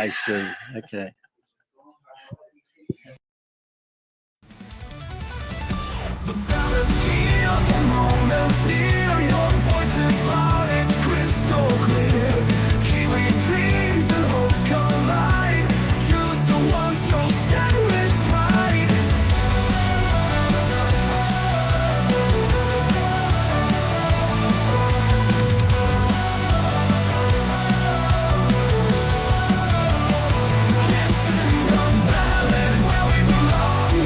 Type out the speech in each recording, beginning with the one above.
I see. Okay. The ballot's here, the moment's near, your voice is loud, it's crystal clear. Kiwi dreams and hopes collide, choose the ones who'll stand with pride. It's in the ballot where we belong,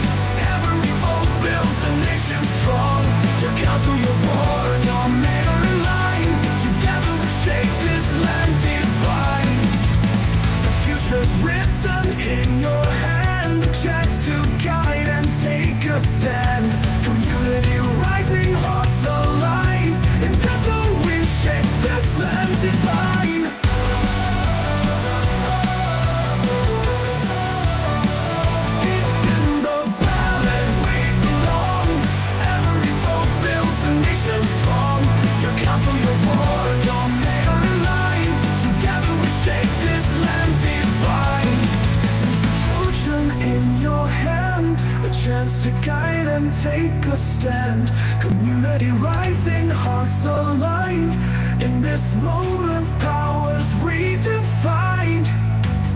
every vote builds a nation strong. Your council, your board, your mayor in line, together we shape this land divine. The future's written in your hand, a chance to guide and take a stand. Community rising, hearts aligned, in together we shape this land divine. It's in the ballot we belong, every vote builds a nation strong. Your council, your board, your mayor in line, together we shape this land divine. Fortune in your hand, a chance to guide and take a stand. Community rising, hearts aligned, in this moment powers redefined.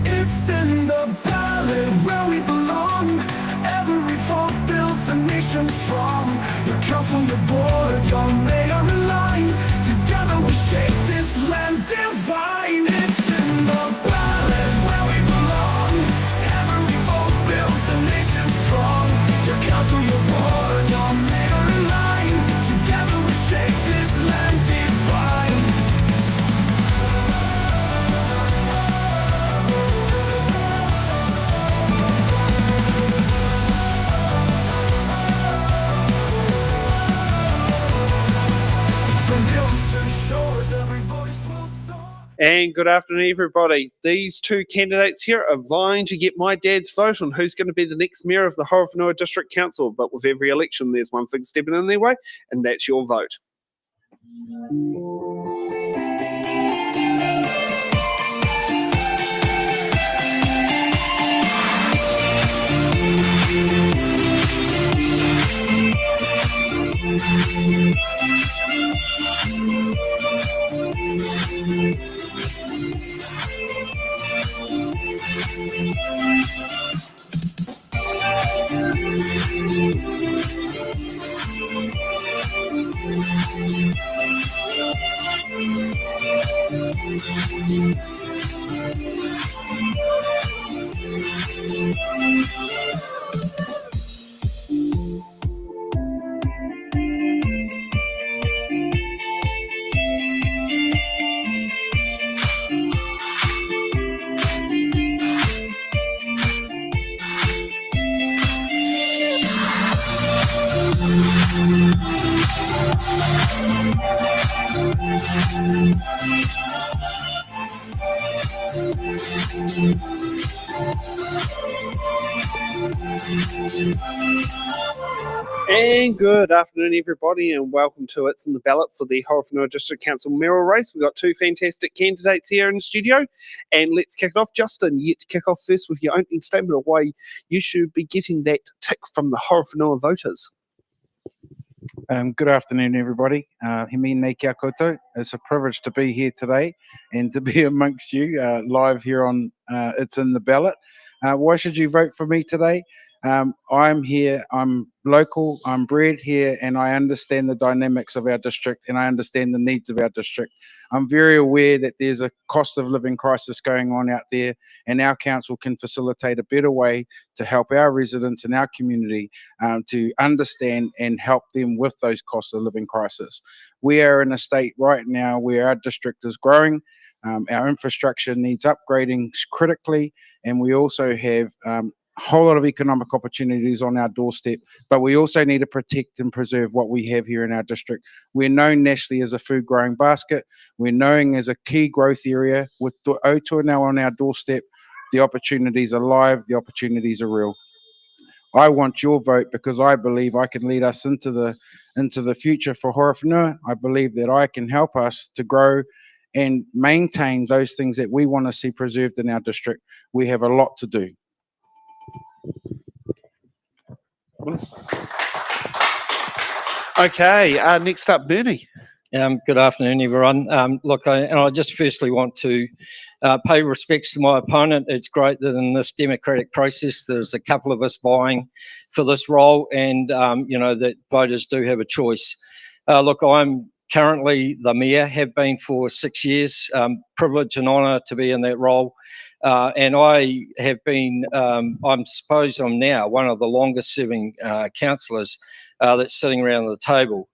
It's in the ballot where we belong, every vote builds a nation strong. Your council, your board, your mayor in line, together we shape this land divine. It's in the ballot where we belong, every vote builds a nation strong. Your council, your board, your mayor in line, together we shape this land divine. From hills to shores, every voice will soar. And good afternoon, everybody. These two candidates here are vying to get my dad's vote on who's going to be the next mayor of the Horowhenua District Council. But with every election, there's one thing stepping in their way, and that's your vote. And good afternoon, everybody, and welcome to It's in the Ballot for the Horowhenua District Council mayoral race. We've got two fantastic candidates here in the studio, and let's kick it off. Justin, you get to kick off first with your opening statement of why you should be getting that tick from the Horowhenua voters. Good afternoon, everybody. He me nei kia koutou. It's a privilege to be here today and to be amongst you live here on It's in the Ballot. Why should you vote for me today? I'm here, I'm local, I'm bred here, and I understand the dynamics of our district and I understand the needs of our district. I'm very aware that there's a cost of living crisis going on out there, and our council can facilitate a better way to help our residents and our community to understand and help them with those cost of living crisis. We are in a state right now where our district is growing. Our infrastructure needs upgrading critically, and we also have a whole lot of economic opportunities on our doorstep, but we also need to protect and preserve what we have here in our district. We're known nationally as a food growing basket. We're known as a key growth area. With Otua now on our doorstep, the opportunities are live, the opportunities are real. I want your vote because I believe I can lead us into the future for Horowhenua. I believe that I can help us to grow and maintain those things that we want to see preserved in our district, we have a lot to do. Okay, next up, Bernie. Good afternoon, everyone. Look, I just firstly want to pay respects to my opponent. It's great that in this democratic process, there's a couple of us vying for this role, and that voters do have a choice. Look, I'm currently the mayor, have been for 6 years. Privilege and honour to be in that role. And I have been, I suppose I'm now one of the longest serving councillors that's sitting around the table.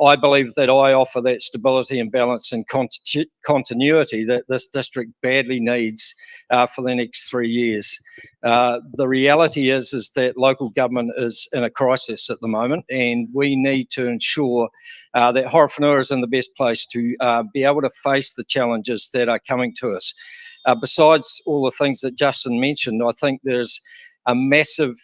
I believe that I offer that stability and balance and continuity that this district badly needs for the next 3 years. The reality is that local government is in a crisis at the moment, and we need to ensure that Horowhenua is in the best place to be able to face the challenges that are coming to us. Besides all the things that Justin mentioned, I think there's a massive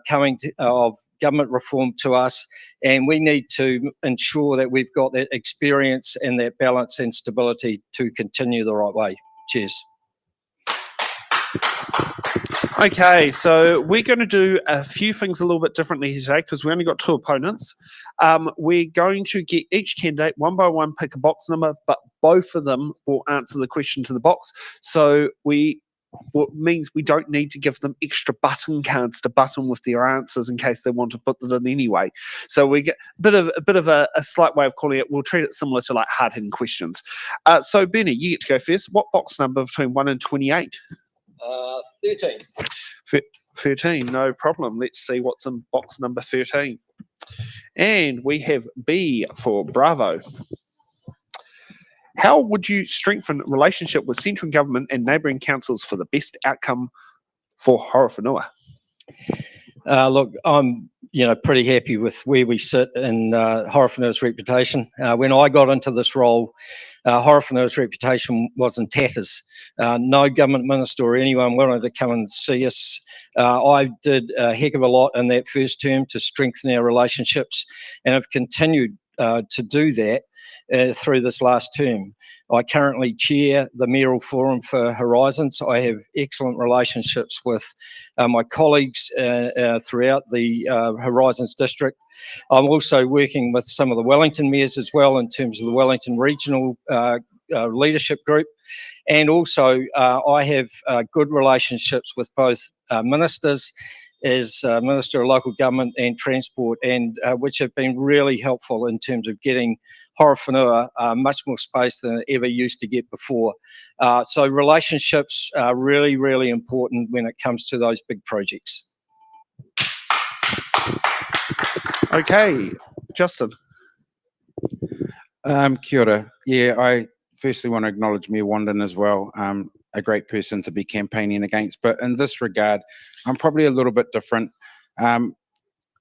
coming of government reform to us, and we need to ensure that we've got that experience and that balance and stability to continue the right way. Cheers. Okay, so we're going to do a few things a little bit differently today because we only got 2 opponents. We're going to get each candidate one by one pick a box number, but both of them will answer the question to the box. So what means we don't need to give them extra button cards to button with their answers in case they want to put that in anyway. So we get a bit of a slight way of calling it. We'll treat it similar to like hard-hitting questions. So Benny, you get to go first. What box number between 1 and 28? 13. 13, no problem. Let's see what's in box number 13. And we have B for Bravo. How would you strengthen relationship with central government and neighbouring councils for the best outcome for Horowhenua? Look, I'm pretty happy with where we sit in Horowhenua's reputation. When I got into this role, Horowhenua's reputation was in tatters. No government minister or anyone wanted to come and see us. I did a heck of a lot in that first term to strengthen our relationships, and have continued to do that through this last term. I currently chair the Mayoral Forum for Horizons. I have excellent relationships with my colleagues throughout the Horizons district. I'm also working with some of the Wellington mayors as well in terms of the Wellington Regional Leadership Group. And also I have good relationships with both ministers as Minister of Local Government and Transport, and which have been really helpful in terms of getting Horowhenua much more space than it ever used to get before. So relationships are really, really important when it comes to those big projects. Okay, Justin. Kia ora. Yeah, I firstly want to acknowledge Mayor Wandin as well. A great person to be campaigning against, but in this regard, I'm probably a little bit different.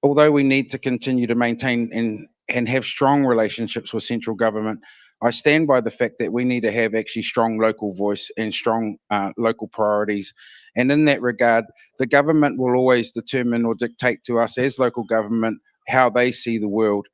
Although we need to continue to maintain and have strong relationships with central government, I stand by the fact that we need to have actually strong local voice and strong local priorities. And in that regard, the government will always determine or dictate to us as local government how they see the world.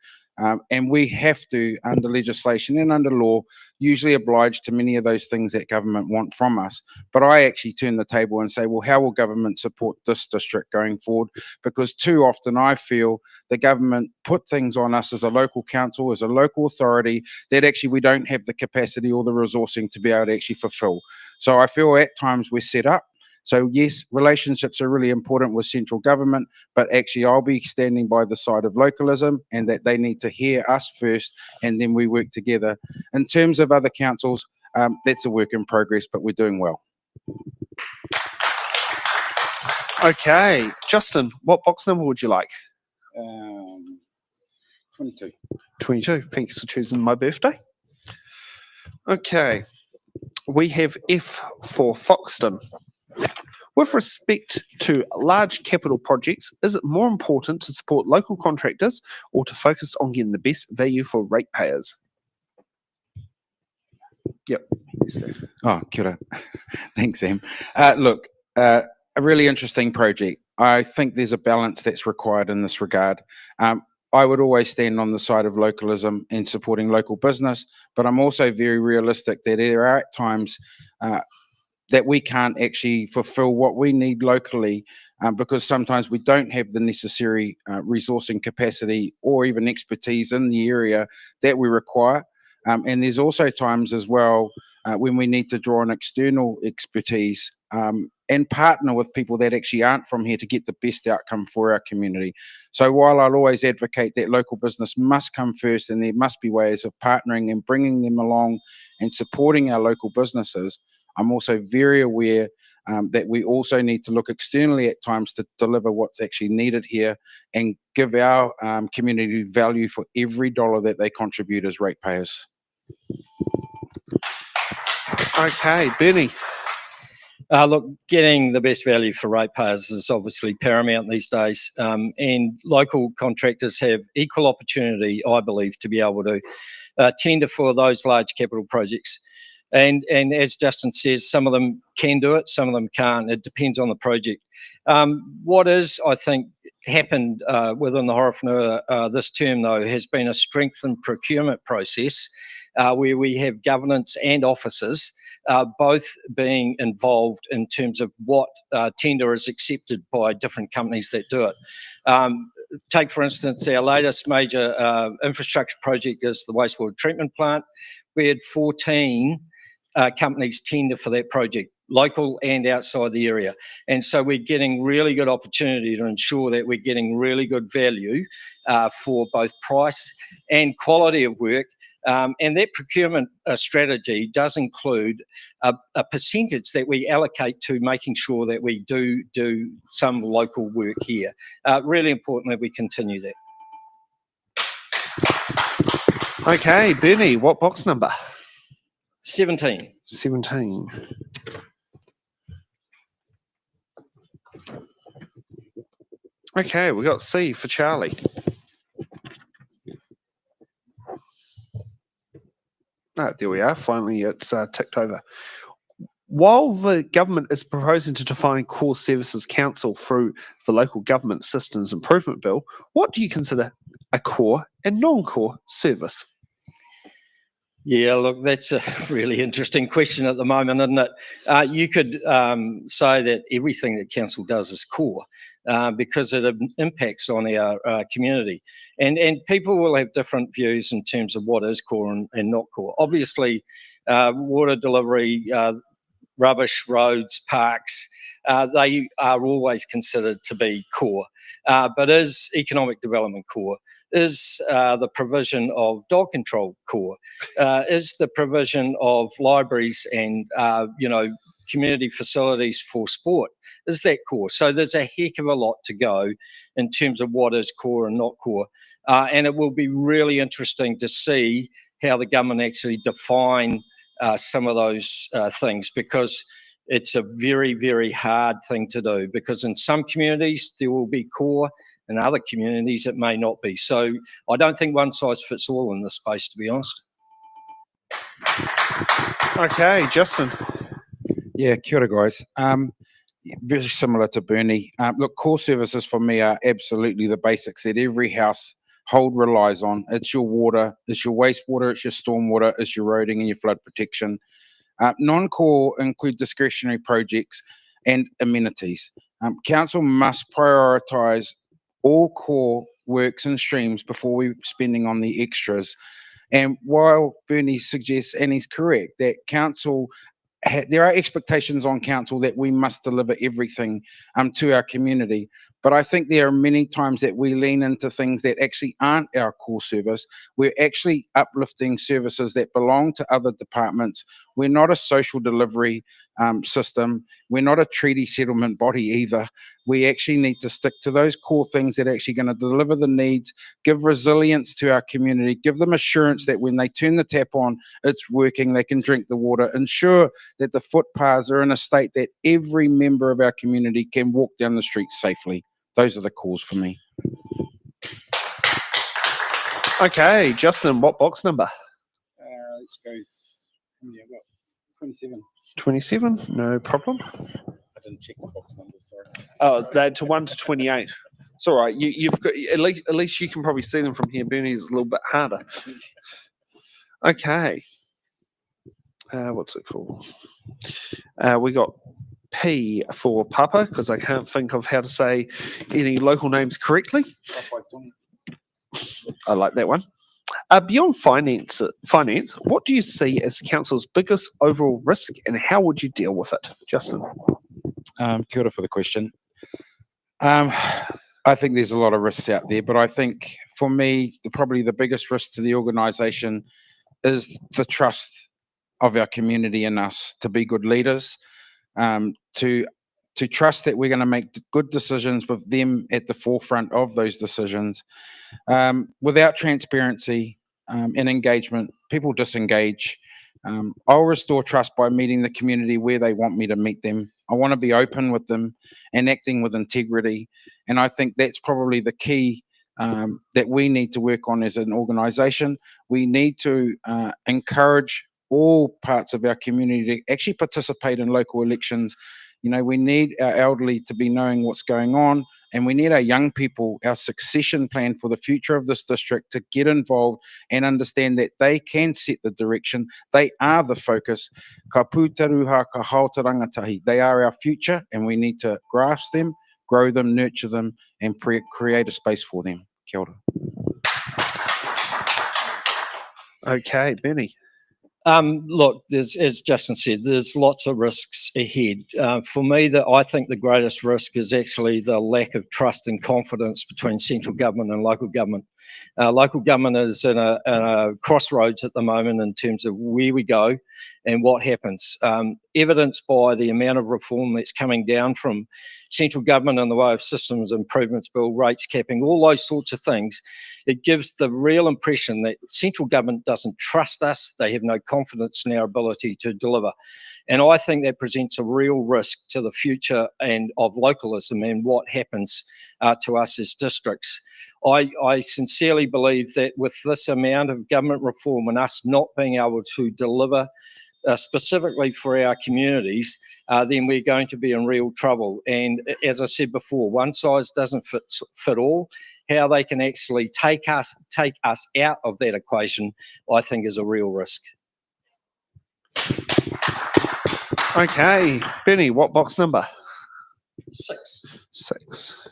And we have to, under legislation and under law, usually oblige to many of those things that government want from us. But I actually turn the table and say, well, how will government support this district going forward? Because too often I feel the government put things on us as a local council, as a local authority, that actually we don't have the capacity or the resourcing to be able to actually fulfill. So I feel at times we're set up. So yes, relationships are really important with central government, but actually I'll be standing by the side of localism and that they need to hear us first and then we work together. In terms of other councils, that's a work in progress, but we're doing well. Okay, Justin, what box number would you like? 22. 22. Thanks for choosing my birthday. Okay, we have F for Foxton. With respect to large capital projects, is it more important to support local contractors or to focus on getting the best value for ratepayers? Yep. Oh, kia ora. Thanks, Sam. Look, a really interesting project. I think there's a balance that's required in this regard. I would always stand on the side of localism and supporting local business, but I'm also very realistic that there are at times that we can't actually fulfill what we need locally because sometimes we don't have the necessary resourcing capacity or even expertise in the area that we require. And there's also times as well when we need to draw on external expertise and partner with people that actually aren't from here to get the best outcome for our community. So while I'll always advocate that local business must come first and there must be ways of partnering and bringing them along and supporting our local businesses, I'm also very aware that we also need to look externally at times to deliver what's actually needed here and give our community value for every dollar that they contribute as ratepayers. Okay, Bernie. Look, getting the best value for ratepayers is obviously paramount these days, and local contractors have equal opportunity, I believe, to be able to tender for those large capital projects. And as Justin says, some of them can do it, some of them can't. It depends on the project. What is, I think, happened within the Horowhenua this term, though, has been a strengthened procurement process where we have governance and officers both being involved in terms of what tender is accepted by different companies that do it. Take, for instance, our latest major infrastructure project is the wastewater treatment plant. We had 14 companies tender for that project, local and outside the area. And so we're getting really good opportunity to ensure that we're getting really good value for both price and quality of work. And that procurement strategy does include a percentage that we allocate to making sure that we do some local work here. Really important that we continue that. Okay, Bernie, what box number? 17. 17. Okay, we got C for Charlie. There we are. Finally, it's ticked over. While the government is proposing to define Core Services Council through the Local Government Systems Improvement Bill, what do you consider a core and non-core service? Yeah, look, that's a really interesting question at the moment, isn't it? You could say that everything that council does is core because it impacts on our community. And people will have different views in terms of what is core and not core. Obviously, water delivery, rubbish, roads, parks, they are always considered to be core. But is economic development core? Is the provision of dog control core? Is the provision of libraries and community facilities for sport, is that core? So there's a heck of a lot to go in terms of what is core and not core. And it will be really interesting to see how the government actually define some of those things, because it's a very, very hard thing to do, because in some communities there will be core, in other communities it may not be. So I don't think one size fits all in this space, to be honest. Okay, Justin. Yeah, kia ora, guys. Very similar to Bernie. Look, core services for me are absolutely the basics that every household relies on. It's your water, it's your wastewater, it's your stormwater, it's your roading and your flood protection. Non-core include discretionary projects and amenities. Council must prioritise all core works and streams before we're spending on the extras. And while Bernie suggests, and he's correct, that council there are expectations on council that we must deliver everything to our community. But I think there are many times that we lean into things that actually aren't our core service. We're actually uplifting services that belong to other departments. We're not a social delivery system. We're not a treaty settlement body either. We actually need to stick to those core things that are actually going to deliver the needs, give resilience to our community, give them assurance that when they turn the tap on, it's working, they can drink the water, ensure that the footpaths are in a state that every member of our community can walk down the street safely. Those are the cores for me. Okay, Justin, what box number? Let's go. Yeah, I've got 27. 27, no problem. I didn't check the box numbers, sorry. Oh, they're to 1 to 28. It's all right. You've got at least you can probably see them from here. Bernie's a little bit harder. Okay. What's it called? We got P for Papa, because I can't think of how to say any local names correctly. I like that one. Beyond finance, what do you see as council's biggest overall risk, and how would you deal with it, Justin? Kia ora for the question. I think there's a lot of risks out there, but I think for me, probably the biggest risk to the organisation is the trust of our community in us to be good leaders, to trust that we're going to make good decisions with them at the forefront of those decisions. Without transparency and engagement, people disengage. I'll restore trust by meeting the community where they want me to meet them. I want to be open with them and acting with integrity. And I think that's probably the key that we need to work on as an organisation. We need to encourage all parts of our community to actually participate in local elections. You know, we need our elderly to be knowing what's going on, and we need our young people, our succession plan for the future of this district, to get involved and understand that they can set the direction. They are the focus. Ka pūtaruha ka hautārangatahi. They are our future, and we need to grasp them, grow them, nurture them, and create a space for them. Kia ora. Okay, Bernie. Look, as Justin said, there's lots of risks ahead. For me, I think the greatest risk is actually the lack of trust and confidence between central government and local government. Local government is in a crossroads at the moment in terms of where we go and what happens. Evidenced by the amount of reform that's coming down from central government in the way of systems improvements bill, rates capping, all those sorts of things. It gives the real impression that central government doesn't trust us. They have no confidence in our ability to deliver. And I think that presents a real risk to the future and of localism and what happens to us as districts. I sincerely believe that with this amount of government reform and us not being able to deliver specifically for our communities, then we're going to be in real trouble. And as I said before, one size doesn't fit all. How they can actually take us out of that equation, I think, is a real risk. Okay, Benny, what box number? 6. 6.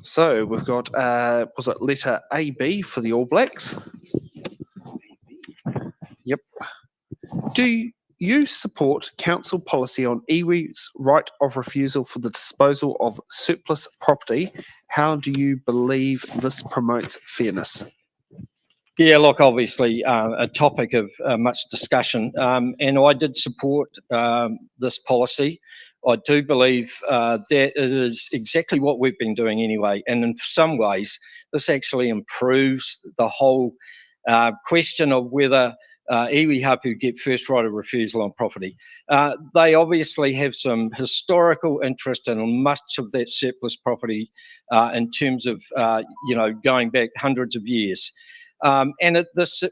So we've got, was it letter AB for the All Blacks? Yep. Do you support council policy on iwi's right of refusal for the disposal of surplus property? How do you believe this promotes fairness? Yeah, look, obviously a topic of much discussion, and I did support this policy. I do believe that it is exactly what we've been doing anyway, and in some ways this actually improves the whole question of whether iwi hapu get first right of refusal on property. They obviously have some historical interest in much of that surplus property in terms of going back hundreds of years. And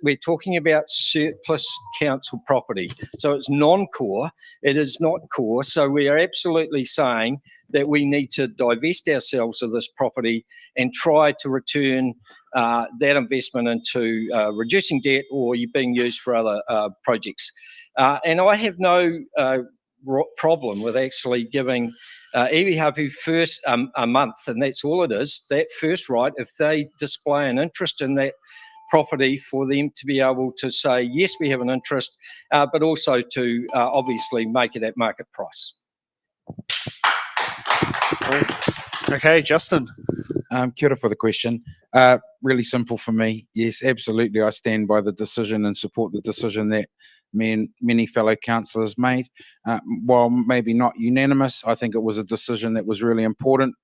we're talking about surplus council property. So it's non-core, it is not core. So we are absolutely saying that we need to divest ourselves of this property and try to return that investment into reducing debt or being used for other projects. And I have no problem with actually giving iwi hapu first a month, and that's all it is, that first right, if they display an interest in that property, for them to be able to say, yes, we have an interest, but also to obviously make it at market price. Okay, Justin. Kia ora for the question. Really simple for me. Yes, absolutely. I stand by the decision and support the decision that me and many fellow councillors made. While maybe not unanimous, I think it was a decision that was really important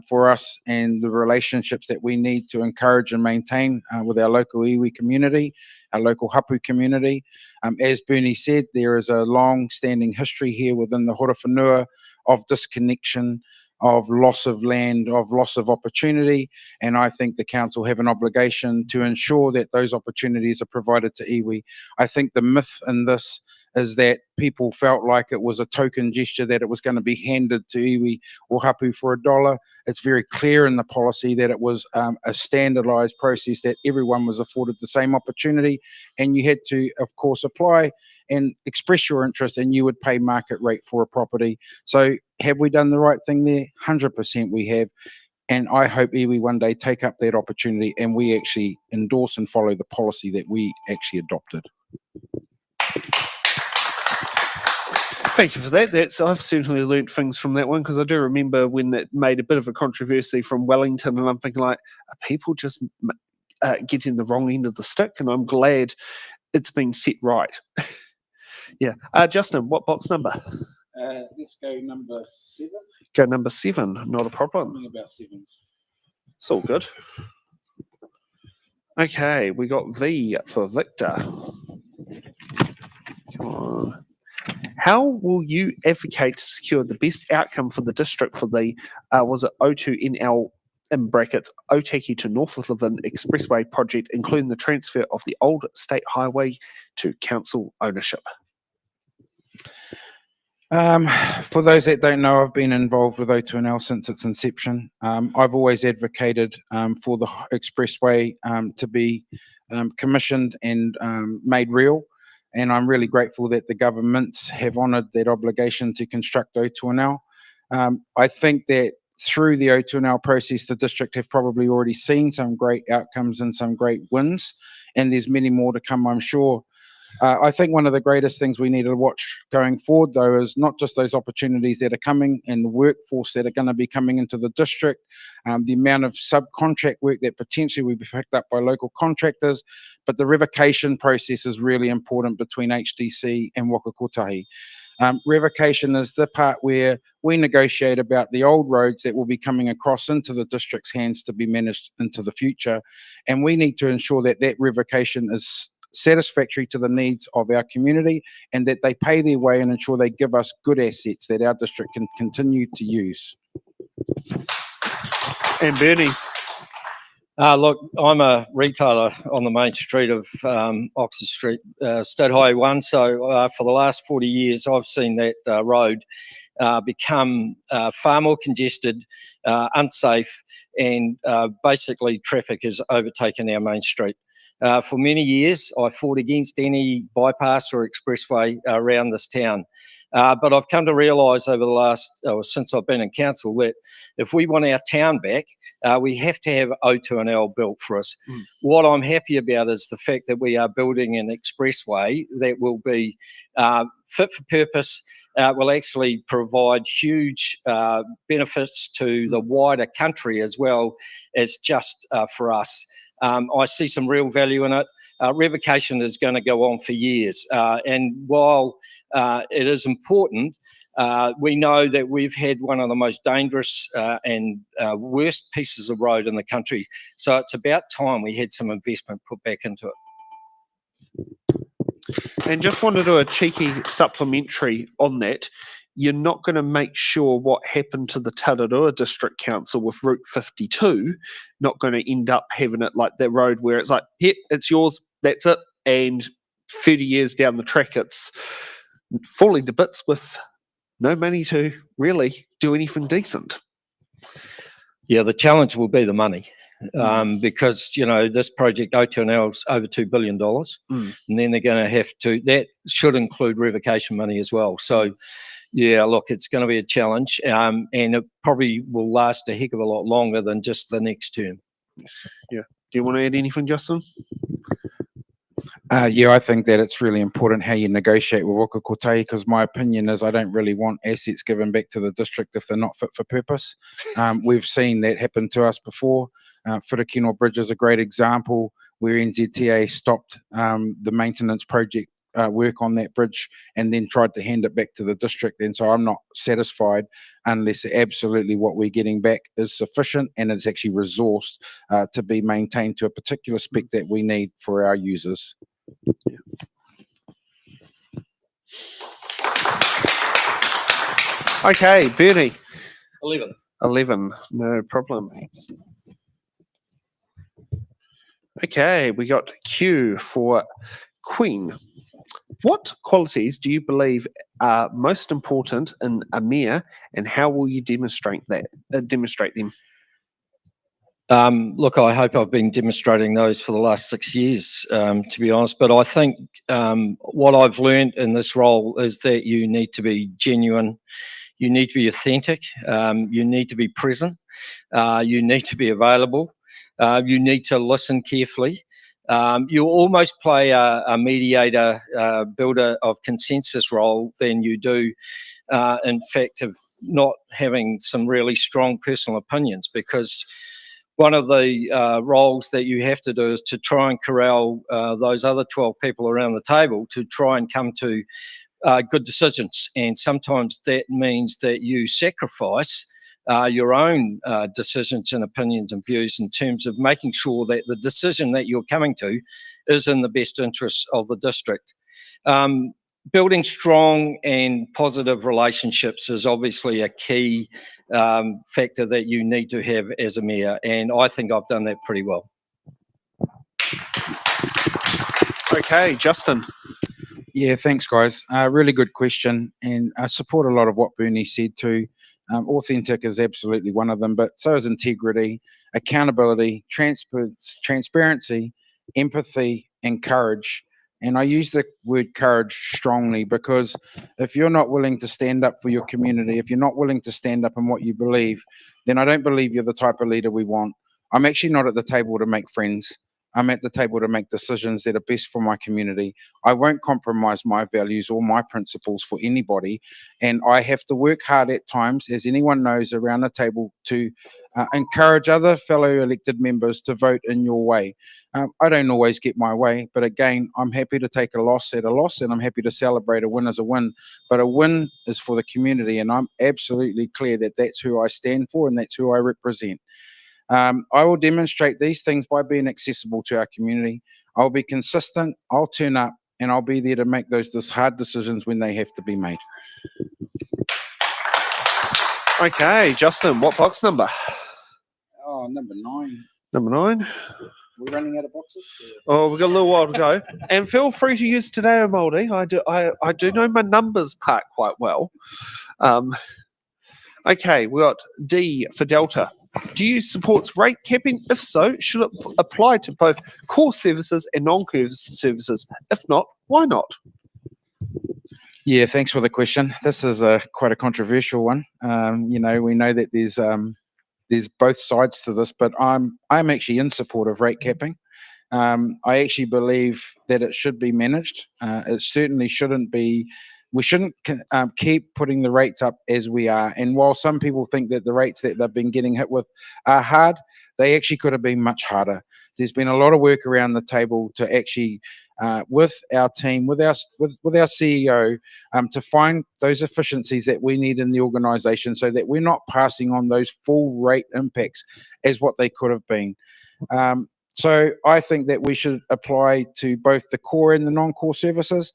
for us and the relationships that we need to encourage and maintain with our local iwi community, our local hapu community. As Bernie said, there is a long-standing history here within the Horowhenua of disconnection, of loss of land, of loss of opportunity, and I think the council have an obligation to ensure that those opportunities are provided to iwi. I think the myth in this is that people felt like it was a token gesture, that it was going to be handed to iwi or hapu for $1. It's very clear in the policy that it was a standardised process, that everyone was afforded the same opportunity, and you had to, of course, apply and express your interest, and you would pay market rate for a property. So have we done the right thing there? 100% we have. And I hope iwi one day take up that opportunity and we actually endorse and follow the policy that we actually adopted. Thank you for that. I've certainly learnt things from that one, because I do remember when it made a bit of a controversy from Wellington, and I'm thinking, like, are people just getting the wrong end of the stick? And I'm glad it's been set right. Yeah. Justin, what box number? Let's go number 7. Go number 7, not a problem. Something about 7s. It's all good. Okay, we got V for Victor. Come on. How will you advocate to secure the best outcome for the district for the, was it O2NL, in brackets, Otaki to North of Levin Expressway project, including the transfer of the old state highway to council ownership? For those that don't know, I've been involved with O2NL since its inception. I've always advocated for the expressway to be commissioned and made real, and I'm really grateful that the governments have honoured that obligation to construct O2NL. I think that through the O2NL process, the district have probably already seen some great outcomes and some great wins, and there's many more to come, I'm sure. I think one of the greatest things we need to watch going forward, though, is not just those opportunities that are coming and the workforce that are going to be coming into the district, the amount of subcontract work that potentially will be picked up by local contractors, but the revocation process is really important between HDC and Waka Kotahi. Revocation is the part where we negotiate about the old roads that will be coming across into the district's hands to be managed into the future, and we need to ensure that that revocation is satisfactory to the needs of our community, and that they pay their way and ensure they give us good assets that our district can continue to use. And Bernie? Look, I'm a retailer on the main street of Oxford Street, State Highway 1. So for the last 40 years, I've seen that road become far more congested, unsafe, and basically traffic has overtaken our main street. For many years, I fought against any bypass or expressway around this town. But I've come to realise over the last, since I've been in council, that if we want our town back, we have to have O2NL built for us. What I'm happy about is the fact that we are building an expressway that will be fit for purpose, will actually provide huge benefits to the wider country as well as just for us. I see some real value in it. Revocation is going to go on for years. And while it is important, we know that we've had one of the most dangerous and worst pieces of road in the country. So it's about time we had some investment put back into it. And just want to do a cheeky supplementary on that. You're not going to make sure what happened to the Tararua District Council with Route 52, not going to end up having it like that road where it's like, yep, it's yours, that's it. And 30 years down the track, it's falling to bits with no money to really do anything decent. Yeah, the challenge will be the money. Because, you know, this project O2NL is over $2 billion. And then they're going to have to, that should include revocation money as well. So, yeah, look, it's going to be a challenge, and it probably will last a heck of a lot longer than just the next term. Yeah. Do you want to add anything, Justin? Yeah, I think that it's really important how you negotiate with Waka Kotahi, because my opinion is I don't really want assets given back to the district if they're not fit for purpose. We've seen that happen to us before. Whirakino Bridge is a great example where NZTA stopped the maintenance project work on that bridge and then tried to hand it back to the district. And so I'm not satisfied unless absolutely what we're getting back is sufficient and it's actually resourced to be maintained to a particular spec that we need for our users. Yeah. Okay, Bernie. 11, no problem. Okay, we got Q for Queen. What qualities do you believe are most important in a mayor, and how will you demonstrate them? Look, I hope I've been demonstrating those for the last 6 years, to be honest. But I think what I've learned in this role is that you need to be genuine, you need to be authentic, you need to be present, you need to be available, you need to listen carefully. You almost play a mediator, builder of consensus role than you do, in fact, of not having some really strong personal opinions, because one of the roles that you have to do is to try and corral those other 12 people around the table to try and come to good decisions. And sometimes that means that you sacrifice your own decisions and opinions and views in terms of making sure that the decision that you're coming to is in the best interest of the district. Building strong and positive relationships is obviously a key factor that you need to have as a mayor, and I think I've done that pretty well. Okay, Justin. Yeah, thanks, guys. Really good question, and I support a lot of what Bernie said too. Authentic is absolutely one of them, but so is integrity, accountability, transparency, empathy, and courage. And I use the word courage strongly because if you're not willing to stand up for your community, if you're not willing to stand up in what you believe, then I don't believe you're the type of leader we want. I'm actually not at the table to make friends. I'm at the table to make decisions that are best for my community. I won't compromise my values or my principles for anybody. And I have to work hard at times, as anyone knows, around the table to encourage other fellow elected members to vote in your way. I don't always get my way, but again, I'm happy to take a loss at a loss, and I'm happy to celebrate a win as a win. But a win is for the community, and I'm absolutely clear that that's who I stand for and that's who I represent. I will demonstrate these things by being accessible to our community. I'll be consistent, I'll turn up, and I'll be there to make those hard decisions when they have to be made. Okay, Justin, what box number? Oh, number 9. Number 9. We're running out of boxes? Oh, we've got a little while to go. And feel free to use Te Reo Māori. I do know my numbers part quite well. Okay, we got D for Delta. Do you support rate capping? If so, should it apply to both core services and non-core services? If not, why not? Yeah, thanks for the question. This is quite a controversial one. We know that there's both sides to this, but I'm actually in support of rate capping. I actually believe that it should be managed. It certainly shouldn't be. We shouldn't keep putting the rates up as we are. And while some people think that the rates that they've been getting hit with are hard, they actually could have been much harder. There's been a lot of work around the table to actually, with our team, with our CEO, to find those efficiencies that we need in the organisation, so that we're not passing on those full rate impacts as what they could have been. So I think that we should apply to both the core and the non-core services,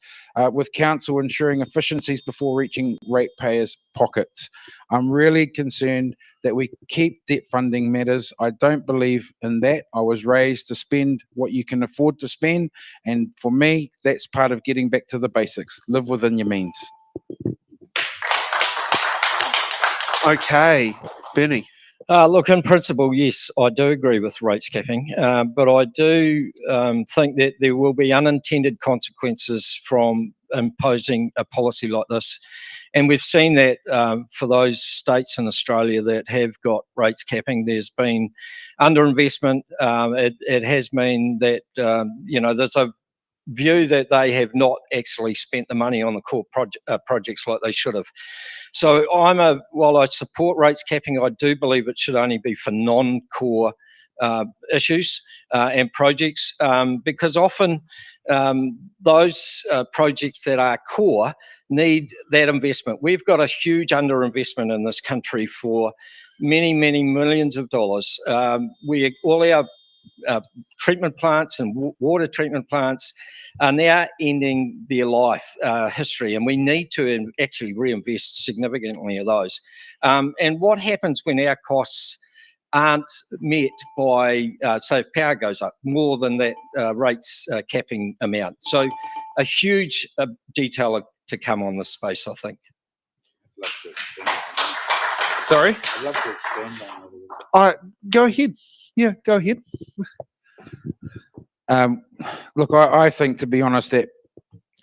with council ensuring efficiencies before reaching ratepayers' pockets. I'm really concerned that we keep debt funding matters. I don't believe in that. I was raised to spend what you can afford to spend, and for me, that's part of getting back to the basics. Live within your means. Okay, Benny. Look, in principle, yes, I do agree with rates capping, but I do think that there will be unintended consequences from imposing a policy like this. And we've seen that for those states in Australia that have got rates capping, there's been underinvestment. It has meant that, there's a view that they have not actually spent the money on the core projects like they should have. So while I support rates capping, I do believe it should only be for non-core issues and projects, because often those projects that are core need that investment. We've got a huge underinvestment in this country for many, many millions of dollars. All our treatment plants and water treatment plants are now ending their life history, and we need to actually reinvest significantly of those. And what happens when our costs aren't met by, say, if power goes up more than that rates capping amount? So a huge detail to come on this space, I think. Sorry? I'd love to expand on it a little bit. All right, go ahead. Yeah, go ahead. Look, I think, to be honest, that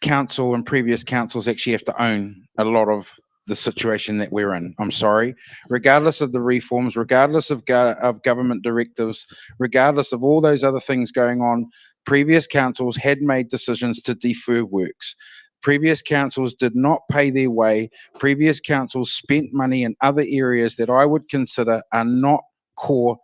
council and previous councils actually have to own a lot of the situation that we're in. I'm sorry. Regardless of the reforms, regardless of government directives, regardless of all those other things going on, previous councils had made decisions to defer works. Previous councils did not pay their way. Previous councils spent money in other areas that I would consider are not core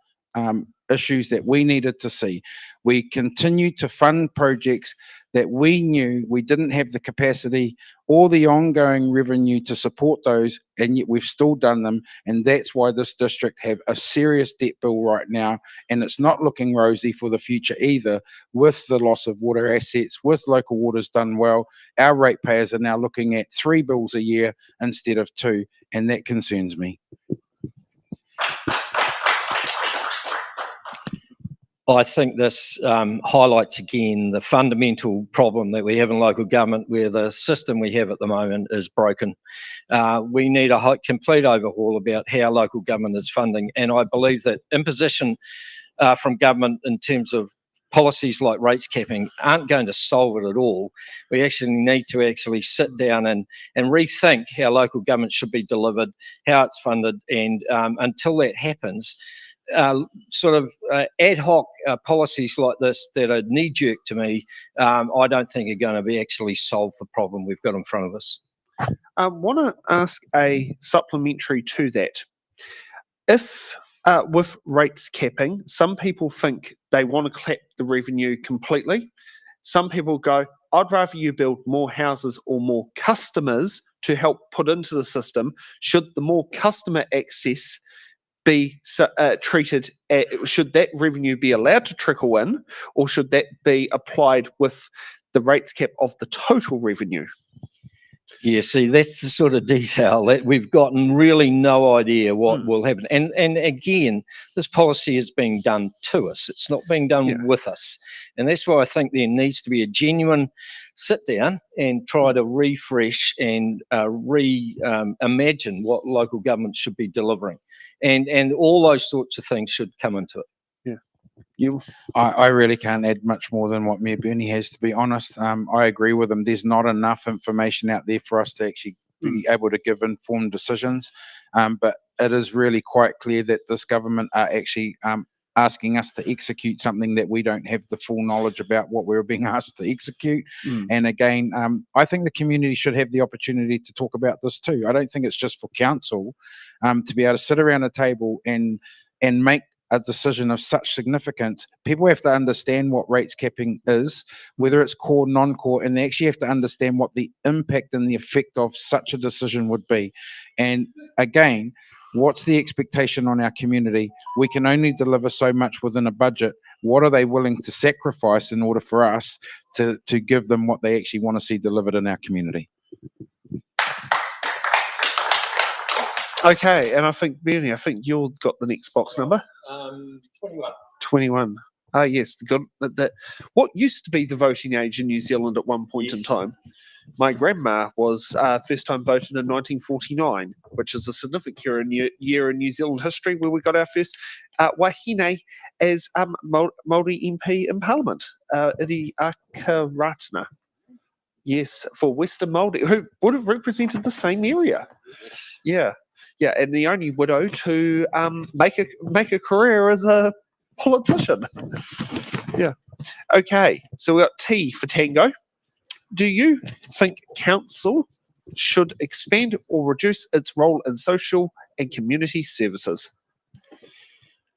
issues that we needed to see. We continued to fund projects that we knew we didn't have the capacity or the ongoing revenue to support those, and yet we've still done them. And that's why this district have a serious debt bill right now, and it's not looking rosy for the future either. With the loss of water assets, with local waters done well, our ratepayers are now looking at 3 bills a year instead of 2, and that concerns me. I think this highlights again the fundamental problem that we have in local government, where the system we have at the moment is broken. We need a complete overhaul about how local government is funding, and I believe that imposition from government in terms of policies like rates capping aren't going to solve it at all. We actually need to actually sit down and rethink how local government should be delivered, how it's funded, and until that happens, ad hoc policies like this that are knee-jerk to me, I don't think are going to be actually solve the problem we've got in front of us. I want to ask a supplementary to that. If with rates capping, some people think they want to cap the revenue completely. Some people go, I'd rather you build more houses or more customers to help put into the system. Should the more customer access be treated, should that revenue be allowed to trickle in, or should that be applied with the rates cap of the total revenue? Yeah, see, that's the sort of detail that we've gotten really no idea what will happen. And again, this policy is being done to us. It's not being done with us. And that's why I think there needs to be a genuine sit down and try to refresh and reimagine what local government should be delivering. And all those sorts of things should come into it. I really can't add much more than what Mayor Bernie has, to be honest. I agree with him. There's not enough information out there for us to actually be able to give informed decisions. But it is really quite clear that this government are actually asking us to execute something that we don't have the full knowledge about what we're being asked to execute. And again, I think the community should have the opportunity to talk about this too. I don't think it's just for council to be able to sit around a table and make a decision of such significance. People have to understand what rates capping is, whether it's core, non-core, and they actually have to understand what the impact and the effect of such a decision would be. And again, what's the expectation on our community? We can only deliver so much within a budget. What are they willing to sacrifice in order for us to give them what they actually want to see delivered in our community? Okay, and I think, Bernie, I think you've got the next box number. 21. 21. Ah, yes. What used to be the voting age in New Zealand at one point in time? My grandma was first time voted in 1949, which is a significant year in New Zealand history, where we got our first wahine as Māori MP in Parliament, Iri Akaratana. Yes, for Western Māori, who would have represented the same area. Yeah. Yeah, and the only widow to make a career as a politician. Yeah. Okay, so we got T for Tango. Do you think council should expand or reduce its role in social and community services?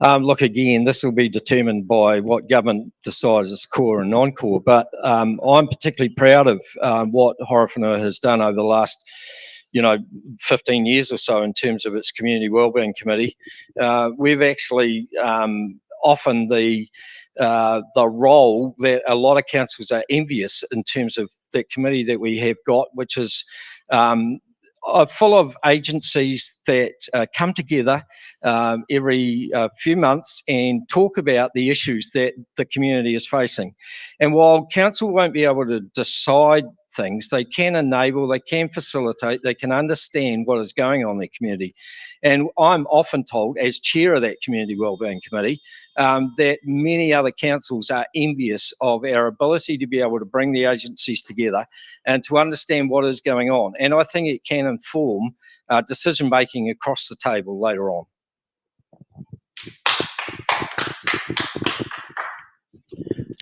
Look, again, this will be determined by what government decides is core and non-core, but I'm particularly proud of what Horowhenua has done over the last 15 years or so in terms of its community wellbeing committee. We've actually often the role that a lot of councils are envious in terms of the committee that we have got, which is full of agencies that come together every few months and talk about the issues that the community is facing. And while council won't be able to decide things, they can enable, they can facilitate, they can understand what is going on in the community. And I'm often told, as chair of that Community Wellbeing Committee, that many other councils are envious of our ability to be able to bring the agencies together and to understand what is going on. And I think it can inform decision making across the table later on.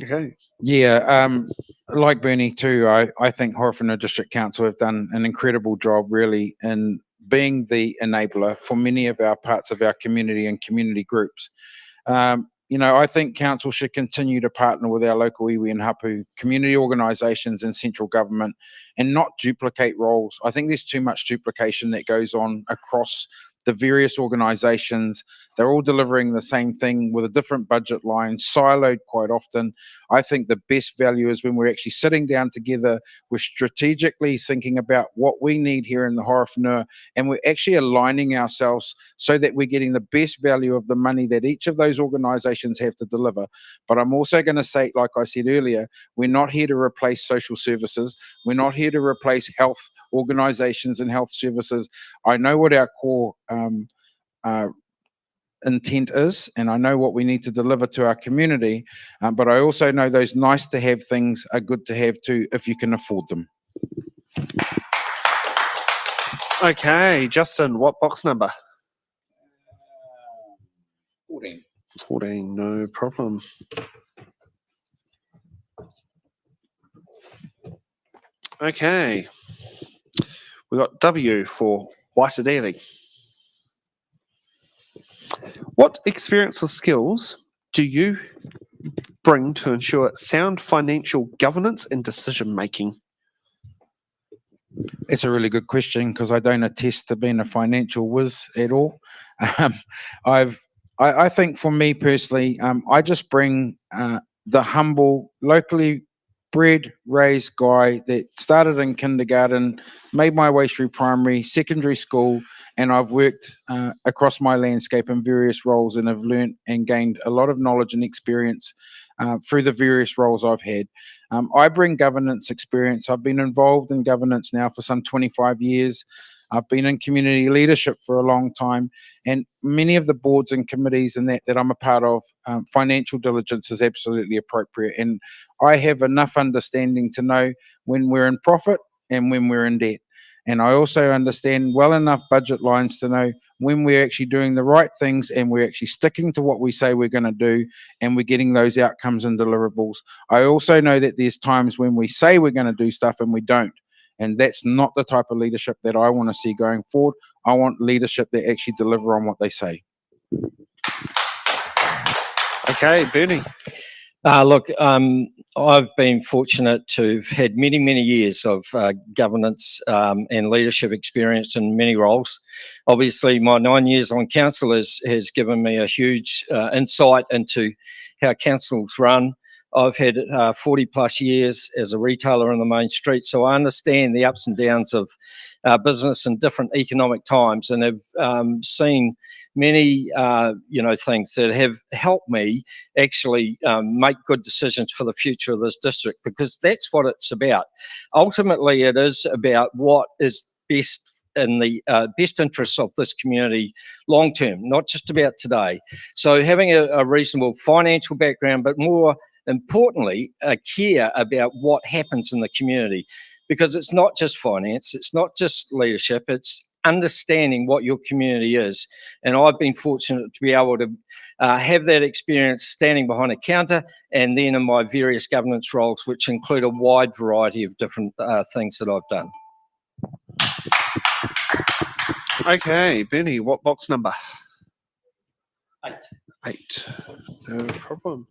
Okay. Yeah, like Bernie too, I think Horowhenua District Council have done an incredible job really in being the enabler for many of our parts of our community and community groups. You know, I think council should continue to partner with our local iwi and hapu community organisations and central government and not duplicate roles. I think there's too much duplication that goes on across the various organisations. They're all delivering the same thing with a different budget line, siloed quite often. I think the best value is when we're actually sitting down together, we're strategically thinking about what we need here in the Horowhenua, and we're actually aligning ourselves so that we're getting the best value of the money that each of those organisations have to deliver. But I'm also going to say, like I said earlier, we're not here to replace social services. We're not here to replace health organisations and health services. I know what our core intent is, and I know what we need to deliver to our community, but I also know those nice to have things are good to have too if you can afford them. Okay, Justin, what box number? 14. 14, no problem. Okay, we got W for Waitadere. What experience or skills do you bring to ensure sound financial governance and decision making? It's a really good question because I don't attest to being a financial whiz at all. I think for me personally, I just bring the humble, locally bred, raised guy that started in kindergarten, made my way through primary, secondary school, and I've worked across my landscape in various roles and have learned and gained a lot of knowledge and experience through the various roles I've had. I bring governance experience. I've been involved in governance now for some 25 years. I've been in community leadership for a long time, and many of the boards and committees and that I'm a part of, financial diligence is absolutely appropriate. And I have enough understanding to know when we're in profit and when we're in debt. And I also understand well enough budget lines to know when we're actually doing the right things and we're actually sticking to what we say we're going to do and we're getting those outcomes and deliverables. I also know that there's times when we say we're going to do stuff and we don't. And that's not the type of leadership that I want to see going forward. I want leadership that actually deliver on what they say. Okay, Bernie. Look, I've been fortunate to have had many, many years of governance and leadership experience in many roles. Obviously, my 9 years on council has given me a huge insight into how councils run. I've had 40 plus years as a retailer in the main street, so I understand the ups and downs of business in different economic times, and have seen many things that have helped me actually make good decisions for the future of this district, because that's what it's about. Ultimately, it is about what is best in the best interests of this community long term, not just about today. So having a reasonable financial background, but more importantly, a care about what happens in the community, because it's not just finance, it's not just leadership, it's understanding what your community is. And I've been fortunate to be able to have that experience standing behind a counter and then in my various governance roles, which include a wide variety of different things that I've done. Okay, Bernie, what box number? 8. 8. No problem.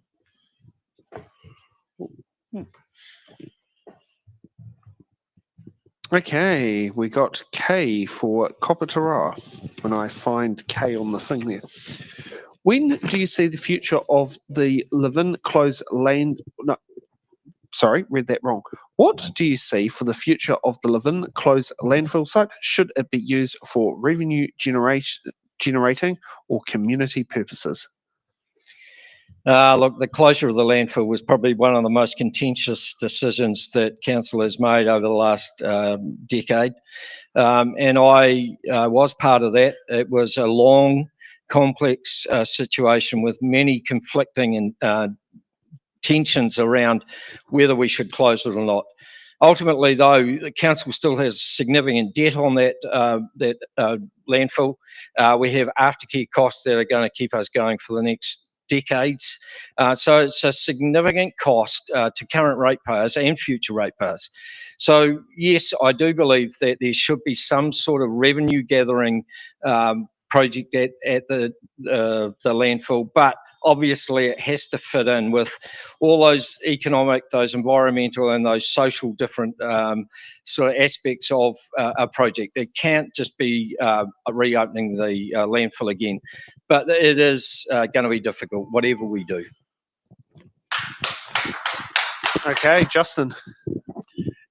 Okay, we got K for Kopatara. When I find K on the thing there. When do you see the future of the Levin closed land? No, sorry, read that wrong. What do you see for the future of the Levin closed landfill site? Should it be used for revenue generating or community purposes? Look, the closure of the landfill was probably one of the most contentious decisions that council has made over the last decade. And I was part of that. It was a long, complex situation with many conflicting tensions around whether we should close it or not. Ultimately, though, the council still has significant debt on that landfill. We have aftercare costs that are going to keep us going for the next decades. So it's a significant cost to current ratepayers and future ratepayers. So yes, I do believe that there should be some sort of revenue gathering project at the landfill, but obviously it has to fit in with all those economic, those environmental and those social different sort of aspects of a project. It can't just be reopening the landfill again, but it is going to be difficult, whatever we do. Okay, Justin.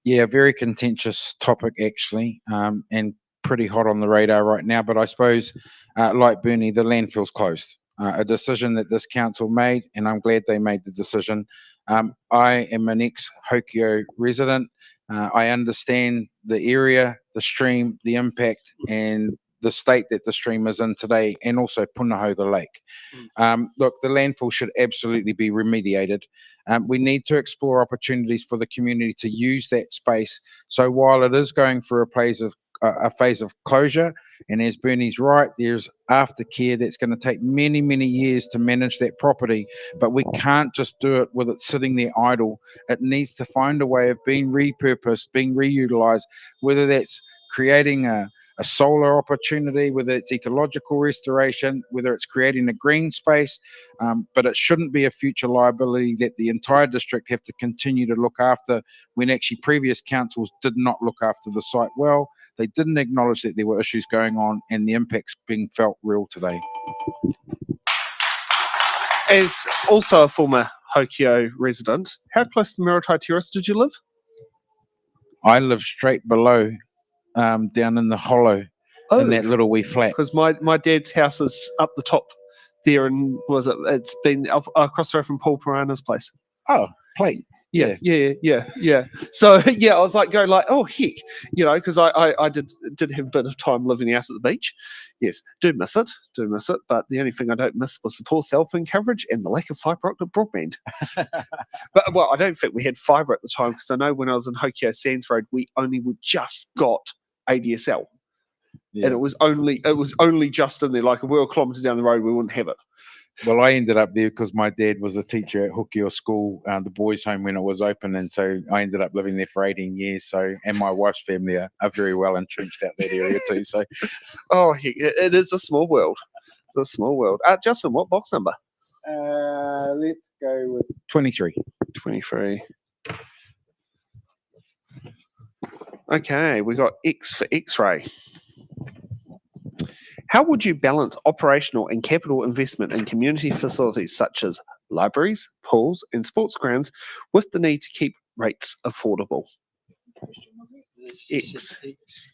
Yeah, very contentious topic actually, and pretty hot on the radar right now. But I suppose, like Bernie, the landfill's closed. A decision that this council made, and I'm glad they made the decision. I am an ex-Hokio resident. I understand the area, the stream, the impact, and the state that the stream is in today, and also Punahou, the lake. Look, the landfill should absolutely be remediated. We need to explore opportunities for the community to use that space. So while it is going through a phase of closure, and as Bernie's right, there's aftercare that's going to take many, many years to manage that property, but we can't just do it with it sitting there idle. It needs to find a way of being repurposed, being reutilized, whether that's creating a solar opportunity, whether it's ecological restoration, whether it's creating a green space, but it shouldn't be a future liability that the entire district have to continue to look after when actually previous councils did not look after the site well. They didn't acknowledge that there were issues going on and the impacts being felt real today. As also a former Hokio resident, how close to Mayoral Terrace did you live? I live straight below, down in the hollow, in that little wee flat. Because my dad's house is up the top there, and it's been up across the road from Paul Pirana's place. Oh, plate. Yeah. So yeah, I was like going like, oh heck, because I did have a bit of time living out at the beach. Yes, do miss it. But the only thing I don't miss was the poor cell phone coverage and the lack of fibre optic broadband. But well, I don't think we had fibre at the time, because I know when I was in Hokio Sands Road, we just got ADSL, and it was only just in there. Like, if we were kilometres down the road, we wouldn't have it. Well, I ended up there because my dad was a teacher at Hokio School, the boys' home, when it was open, and so I ended up living there for 18 years. So, and my wife's family are very well entrenched out that area too. So, oh, heck, it is a small world. It's a small world. Justin, what box number? Let's go with 23. 23. Okay, we got X for X-ray. How would you balance operational and capital investment in community facilities such as libraries, pools, and sports grounds with the need to keep rates affordable?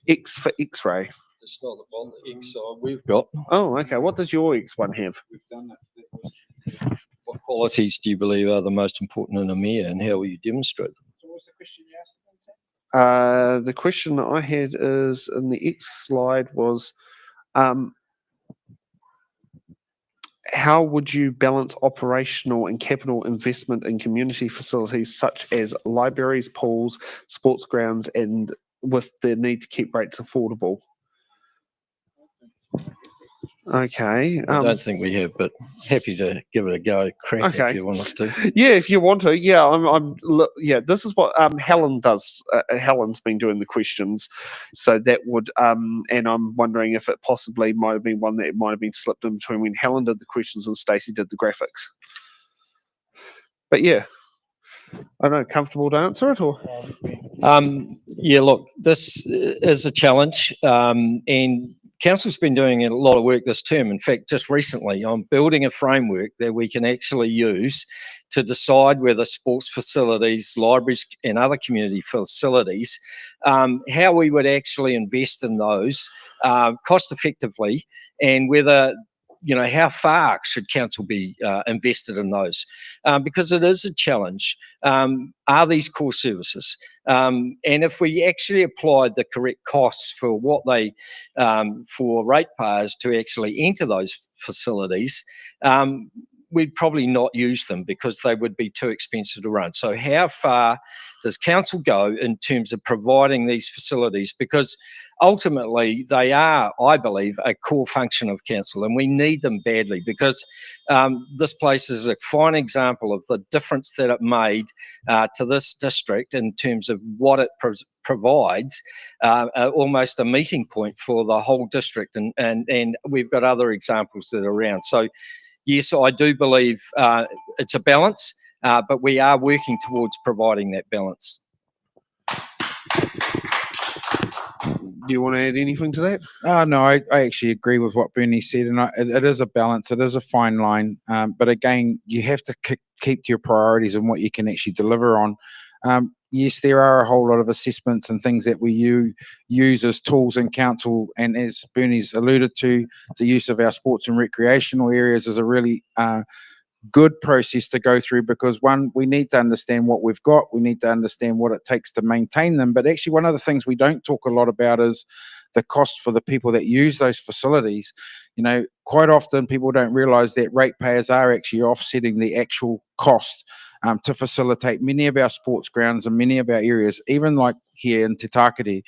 X for X-ray. It's not the one X we've got. Oh, okay. What does your X one have? We've done that. What qualities do you believe are the most important in a mayor, and how will you demonstrate them? So what's the question you asked? The question that I had is in the X slide was, how would you balance operational and capital investment in community facilities such as libraries, pools, sports grounds, and with the need to keep rates affordable? Okay. I don't think we have, but happy to give it a go, crack if you want us to. Yeah, if you want to. Yeah, yeah, this is what Helen does. Helen's been doing the questions, so that would and I'm wondering if it possibly might have been one that might have been slipped in between when Helen did the questions and Stacey did the graphics. But yeah, I don't know, comfortable to answer it or? Yeah, look, this is a challenge, and Council's been doing a lot of work this term. In fact, just recently, I'm building a framework that we can actually use to decide whether sports facilities, libraries, and other community facilities, how we would actually invest in those cost effectively, and whether, how far should council be invested in those? Because it is a challenge. Are these core services? And if we actually applied the correct costs for what they, for ratepayers to actually enter those facilities, we'd probably not use them because they would be too expensive to run. So how far does council go in terms of providing these facilities? Because ultimately they are, I believe, a core function of council, and we need them badly, because this place is a fine example of the difference that it made to this district in terms of what it provides, almost a meeting point for the whole district, and we've got other examples that are around. So yes, I do believe it's a balance, but we are working towards providing that balance. Do you want to add anything to that? No, I actually agree with what Bernie said, and it is a balance. It is a fine line, but again, you have to keep to your priorities and what you can actually deliver on. Yes, there are a whole lot of assessments and things that we use as tools in council, and as Bernie's alluded to, the use of our sports and recreational areas is a really good process to go through, because one, we need to understand what we've got, we need to understand what it takes to maintain them, but actually one of the things we don't talk a lot about is the cost for the people that use those facilities. Quite often people don't realize that ratepayers are actually offsetting the actual cost to facilitate many of our sports grounds and many of our areas, even like here in Te Takeretanga.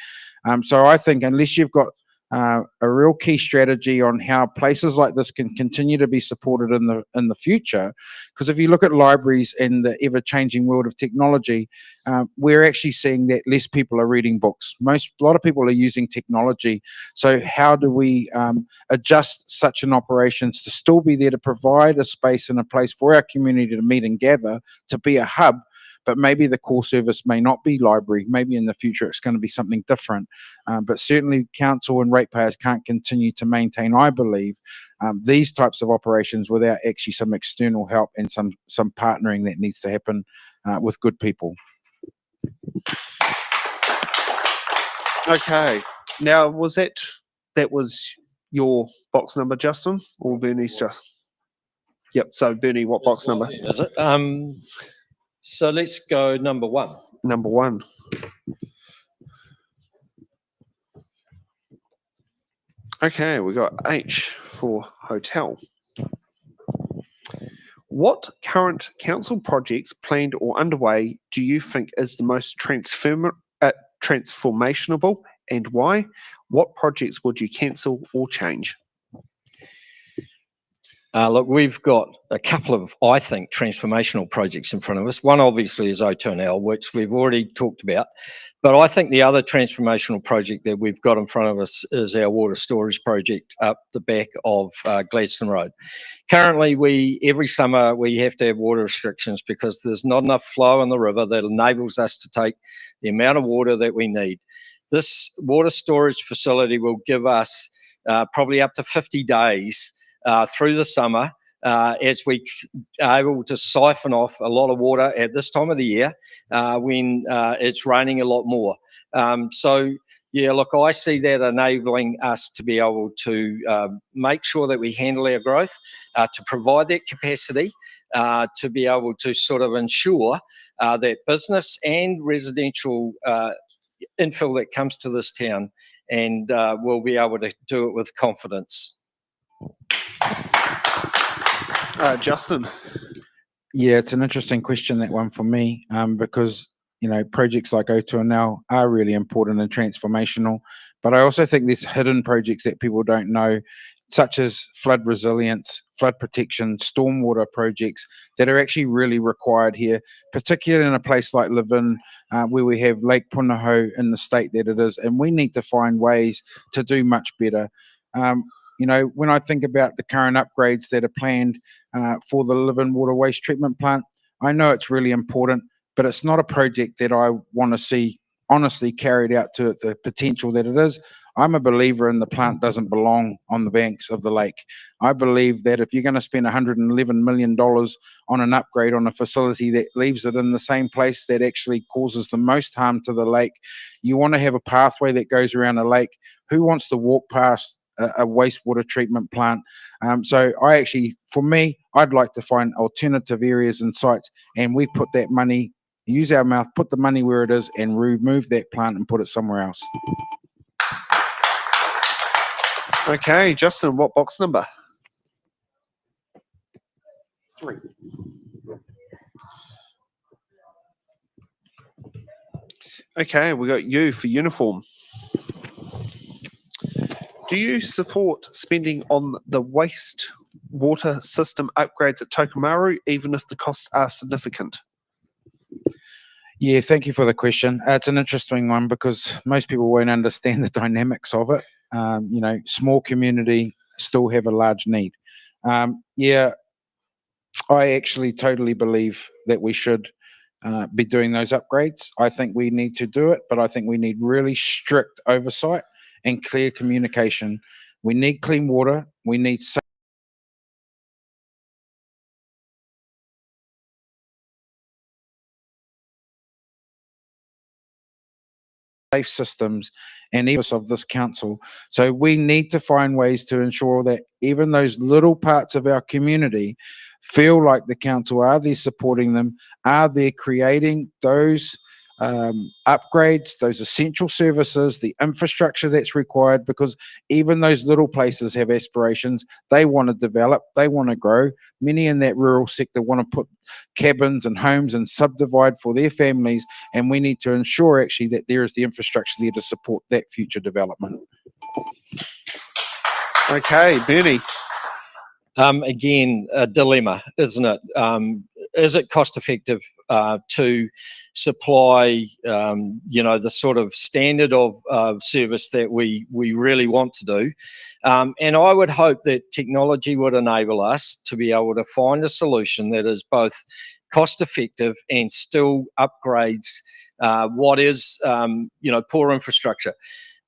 So I think unless you've got a real key strategy on how places like this can continue to be supported in the future, because if you look at libraries in the ever-changing world of technology, we're actually seeing that less people are reading books. A lot of people are using technology. So how do we adjust such an operations to still be there to provide a space and a place for our community to meet and gather, to be a hub? But maybe the core service may not be library. Maybe in the future it's going to be something different. But certainly council and ratepayers can't continue to maintain, I believe, these types of operations without actually some external help and some partnering that needs to happen with good people. Okay. Now, that was your box number, Justin, or Bernie's just? Yep. So Bernie, what box number? Is it? So let's go number 1. Number 1. Okay, we got H for hotel. What current council projects, planned or underway, do you think is the most transformational, and why? What projects would you cancel or change? Look, we've got a couple of, I think, transformational projects in front of us. One obviously is O2NL, which we've already talked about. But I think the other transformational project that we've got in front of us is our water storage project up the back of Gladstone Road. Currently, every summer we have to have water restrictions because there's not enough flow in the river that enables us to take the amount of water that we need. This water storage facility will give us probably up to 50 days through the summer, as we are able to siphon off a lot of water at this time of the year when it's raining a lot more. So, yeah, look, I see that enabling us to be able to make sure that we handle our growth, to provide that capacity, to be able to sort of ensure that business and residential infill that comes to this town, and we'll be able to do it with confidence. Justin. Yeah, it's an interesting question, that one for me, because projects like O2NL are really important and transformational, but I also think there's hidden projects that people don't know, such as flood resilience, flood protection, stormwater projects that are actually really required here, particularly in a place like Levin, where we have Lake Punahou in the state that it is, and we need to find ways to do much better. When I think about the current upgrades that are planned for the Levin water waste treatment plant, I know it's really important, but it's not a project that I want to see honestly carried out to the potential that it is. I'm a believer in the plant doesn't belong on the banks of the lake. I believe that if you're going to spend $111 million on an upgrade on a facility that leaves it in the same place that actually causes the most harm to the lake, you want to have a pathway that goes around a lake. Who wants to walk past a wastewater treatment plant? So for me, I'd like to find alternative areas and sites, and we put that money, use our mouth, put the money where it is, and remove that plant and put it somewhere else. Okay, Justin, what box number? 3. Okay, we got you for uniform. Do you support spending on the wastewater system upgrades at Tokomaru, even if the costs are significant? Yeah, thank you for the question. It's an interesting one because most people won't understand the dynamics of it. Small community still have a large need. Yeah, I actually totally believe that we should be doing those upgrades. I think we need to do it, but I think we need really strict oversight and clear communication. We need clean water. We need safe systems and ethos of this council. So we need to find ways to ensure that even those little parts of our community feel like the council are there supporting them, are there creating those upgrades, those essential services, the infrastructure that's required, because even those little places have aspirations. They want to develop, they want to grow. Many in that rural sector want to put cabins and homes and subdivide for their families, and we need to ensure actually that there is the infrastructure there to support that future development. Okay, Bernie. Again, a dilemma, isn't it? Is it cost effective to supply, the sort of standard of service that we really want to do? And I would hope that technology would enable us to be able to find a solution that is both cost effective and still upgrades what is, poor infrastructure.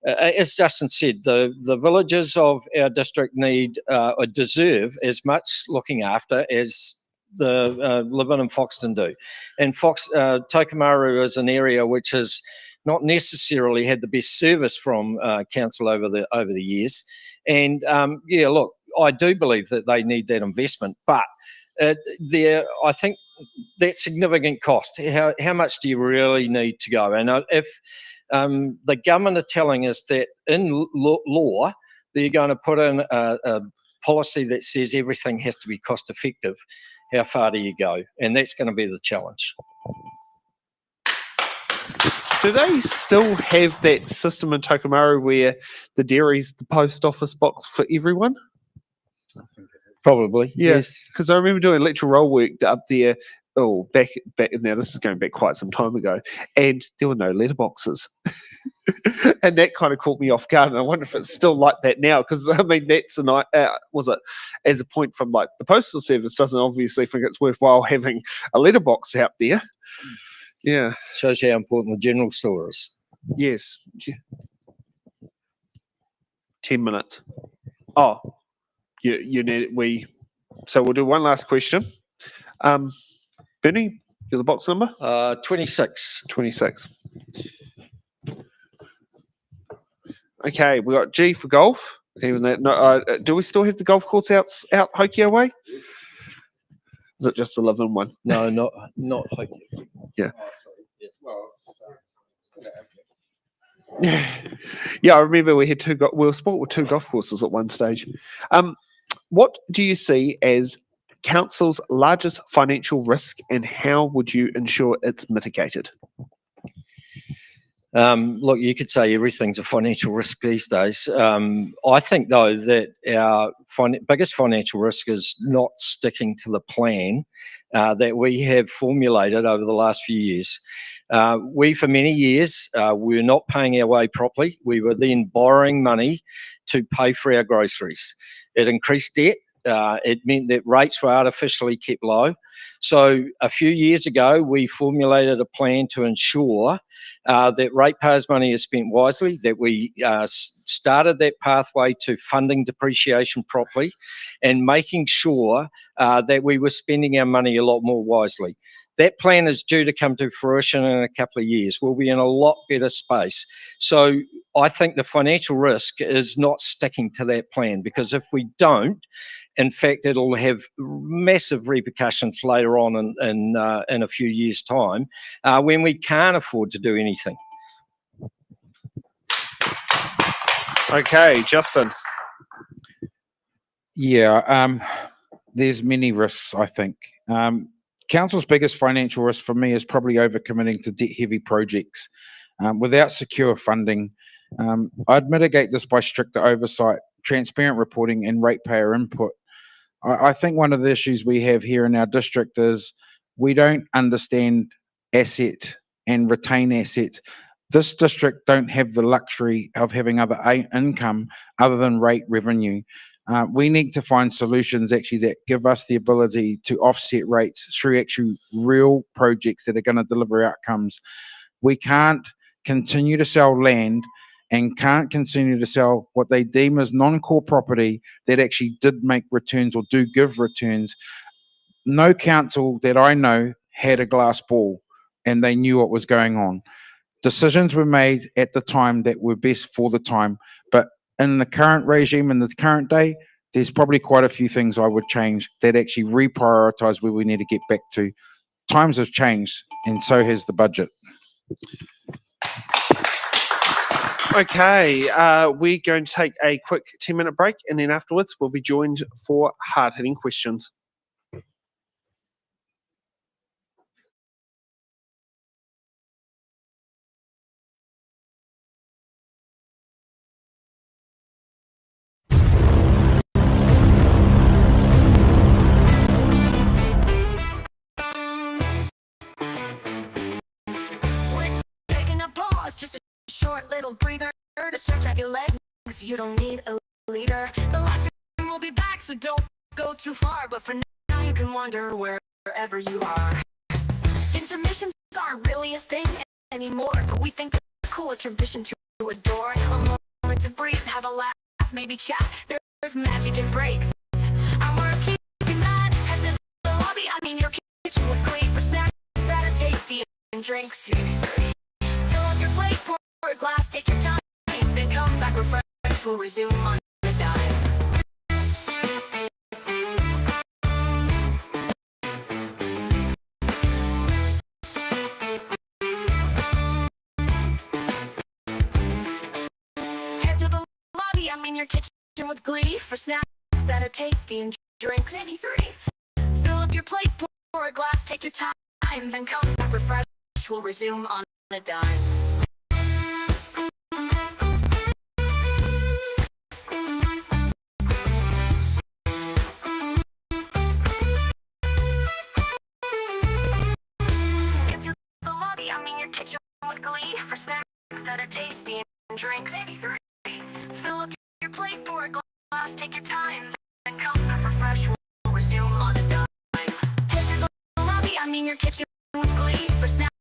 As Justin said, the villages of our district need or deserve as much looking after as the Levin and Foxton do. And Tokomaru is an area which has not necessarily had the best service from council over the years. And look, I do believe that they need that investment, but I think that significant cost. How much do you really need to go? And if the government are telling us that in law they're going to put in a policy that says everything has to be cost effective, how far do you go? And that's going to be the challenge. Do they still have that system in Tokomaru where the dairy's the post office box for everyone? Probably, yeah. Yes. Because I remember doing electoral roll work up there. Oh, back now this is going back quite some time ago, and there were no letterboxes, and that kind of caught me off guard. And I wonder if it's still like that now, because I mean that's was it as a point from like the postal service doesn't obviously think it's worthwhile having a letterbox out there. Yeah, Shows how important the general store is. yes. 10 minutes. Oh, you need So we'll do one last question. Bernie, you're the box number? 26. 26. Okay, we got G for golf. Even that, no. Do we still have the golf course out Hokio way? Yes. Is it just the Levin one? No, not Hokio. Yeah. Yeah, I remember we had we were sport with 2 golf courses at one stage. What do you see as council's largest financial risk, and how would you ensure it's mitigated? Look, you could say everything's a financial risk these days. I think, though, that our biggest financial risk is not sticking to the plan that we have formulated over the last few years. For many years, we were not paying our way properly. We were then borrowing money to pay for our groceries. It increased debt. it meant that rates were artificially kept low. So a few years ago, we formulated a plan to ensure that ratepayers' money is spent wisely, that we started that pathway to funding depreciation properly and making sure that we were spending our money a lot more wisely. That plan is due to come to fruition in a couple of years. We'll be in a lot better space. So I think the financial risk is not sticking to that plan, because if we don't, in fact, it'll have massive repercussions later on in a few years' time when we can't afford to do anything. Okay, Justin. Yeah, there's many risks, I think. Council's biggest financial risk for me is probably overcommitting to debt-heavy projects. Without secure funding, I'd mitigate this by stricter oversight, transparent reporting, and ratepayer input. I think one of the issues we have here in our district is we don't understand asset and retain assets. This district don't have the luxury of having other income other than rate revenue. We need to find solutions actually that give us the ability to offset rates through actually real projects that are going to deliver outcomes. We can't continue to sell land and can't continue to sell what they deem as non-core property that actually did make returns or do give returns. No council that I know had a glass ball and they knew what was going on. Decisions were made at the time that were best for the time, but in the current regime, in the current day, there's probably quite a few things I would change that actually reprioritize where we need to get back to. Times have changed, and so has the budget. Okay, we're going to take a quick 10-minute break, and then afterwards we'll be joined for hard-hitting questions. We're taking a pause, just a short little breather to stretch out your legs. You don't need a leader. The live stream will be back, so don't go too far. But for now, you can wander wherever you are. Intermissions aren't really a thing anymore, but we think they're a cool tradition to adore. A moment to breathe, have a laugh, maybe chat. There's magic in breaks. And we're keeping that. Head to the lobby, your kitchen with glee for snacks that are tasty and drinks. Fill up your plate, pour a glass, take your time, then come back refreshed. We'll resume on the dime. Head to the lobby, your kitchen with glee for snacks that are tasty and drinks. Maybe 3. Fill up your plate, pour a glass, take your time, then come back refreshed. We'll resume on a dime. Get to the lobby, your kitchen with glee for snacks that are tasty and drinks. Maybe 3. Fill up your plate, pour a glass, take your time, then come back refreshed. We'll resume on a dime. Head to the lobby, your kitchen with glee for snacks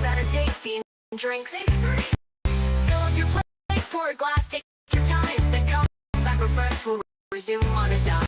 that are tasty and drinks. Maybe 3. Fill up your plate, pour a glass, take your time, then come back refreshed. We'll resume on a dime.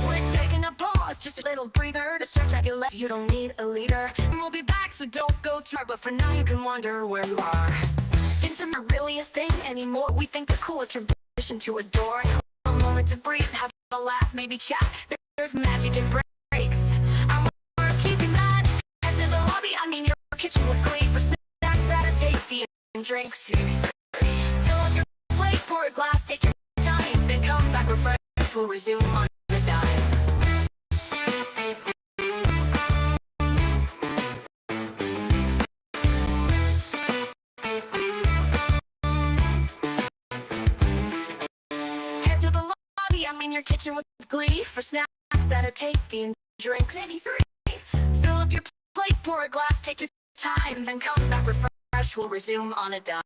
We're taking a pause, just a little breather to stretch out your legs. You don't need a leader. And we'll be back, so don't go too hard. But for now, you can wonder where you are. Intimate are really a thing anymore. We think they're cool, a tradition to adore. A moment to breathe, have a laugh, maybe chat. There's magic in breaks. We're keeping that. Head to the lobby, I mean your kitchen with glee for snacks that are tasty and drinks. Fill up your plate, pour a glass, take your time, then come back refreshed. We'll resume on the dime. Head to the lobby, I mean your kitchen with glee for snacks that are tasty and drinks. Maybe three. Fill up your plate, pour a glass, take your time, then come back refreshed. We'll resume on a dime.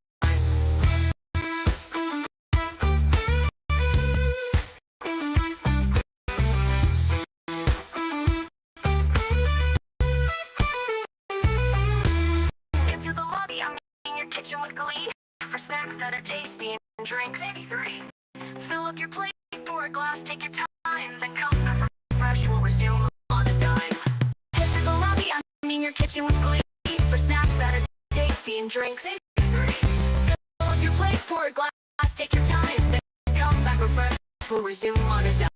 Into the lobby, I mean your kitchen with glee for snacks that are tasty and drinks. Maybe three. Fill up your plate, pour a glass, take your time, then come back refreshed. We'll resume on a dime. Head to the lobby, I mean your kitchen with glee for snacks that are tasty and drinks. Maybe three. Fill up your plate, pour a glass, take your time, then come back refreshed. We'll resume on a dime.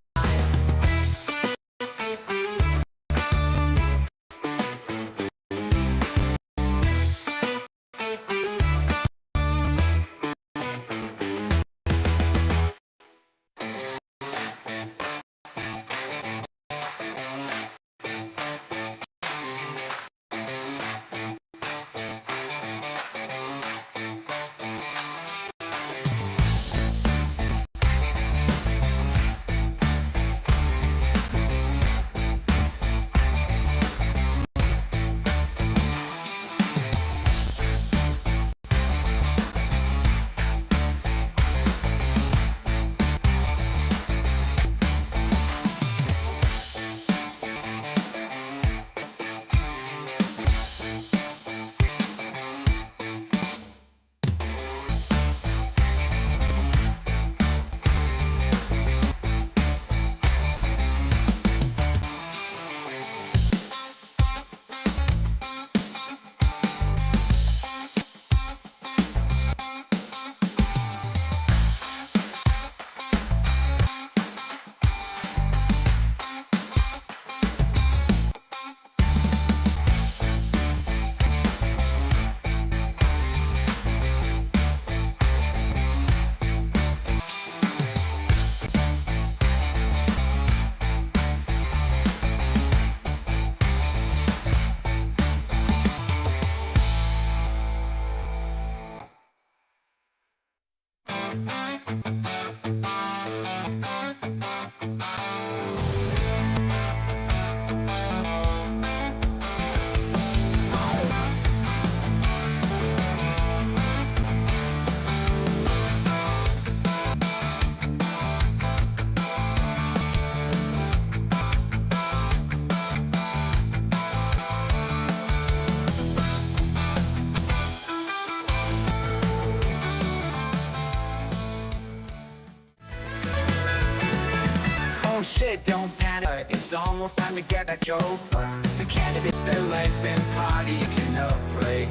It's almost time to get that joke. The candidates their legs been partying a break.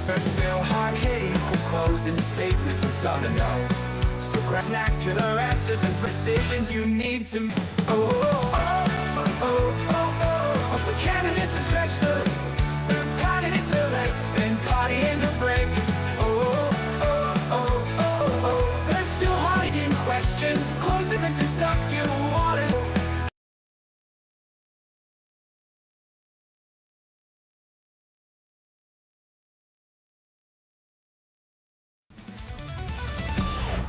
They're still hard-hitting, closing statements and stuff to know. So grab snacks for their answers and precisions you need to. The candidates are stretched their candidates their legs been partying a break. They're still hiding questions, closing and stuff you wanted.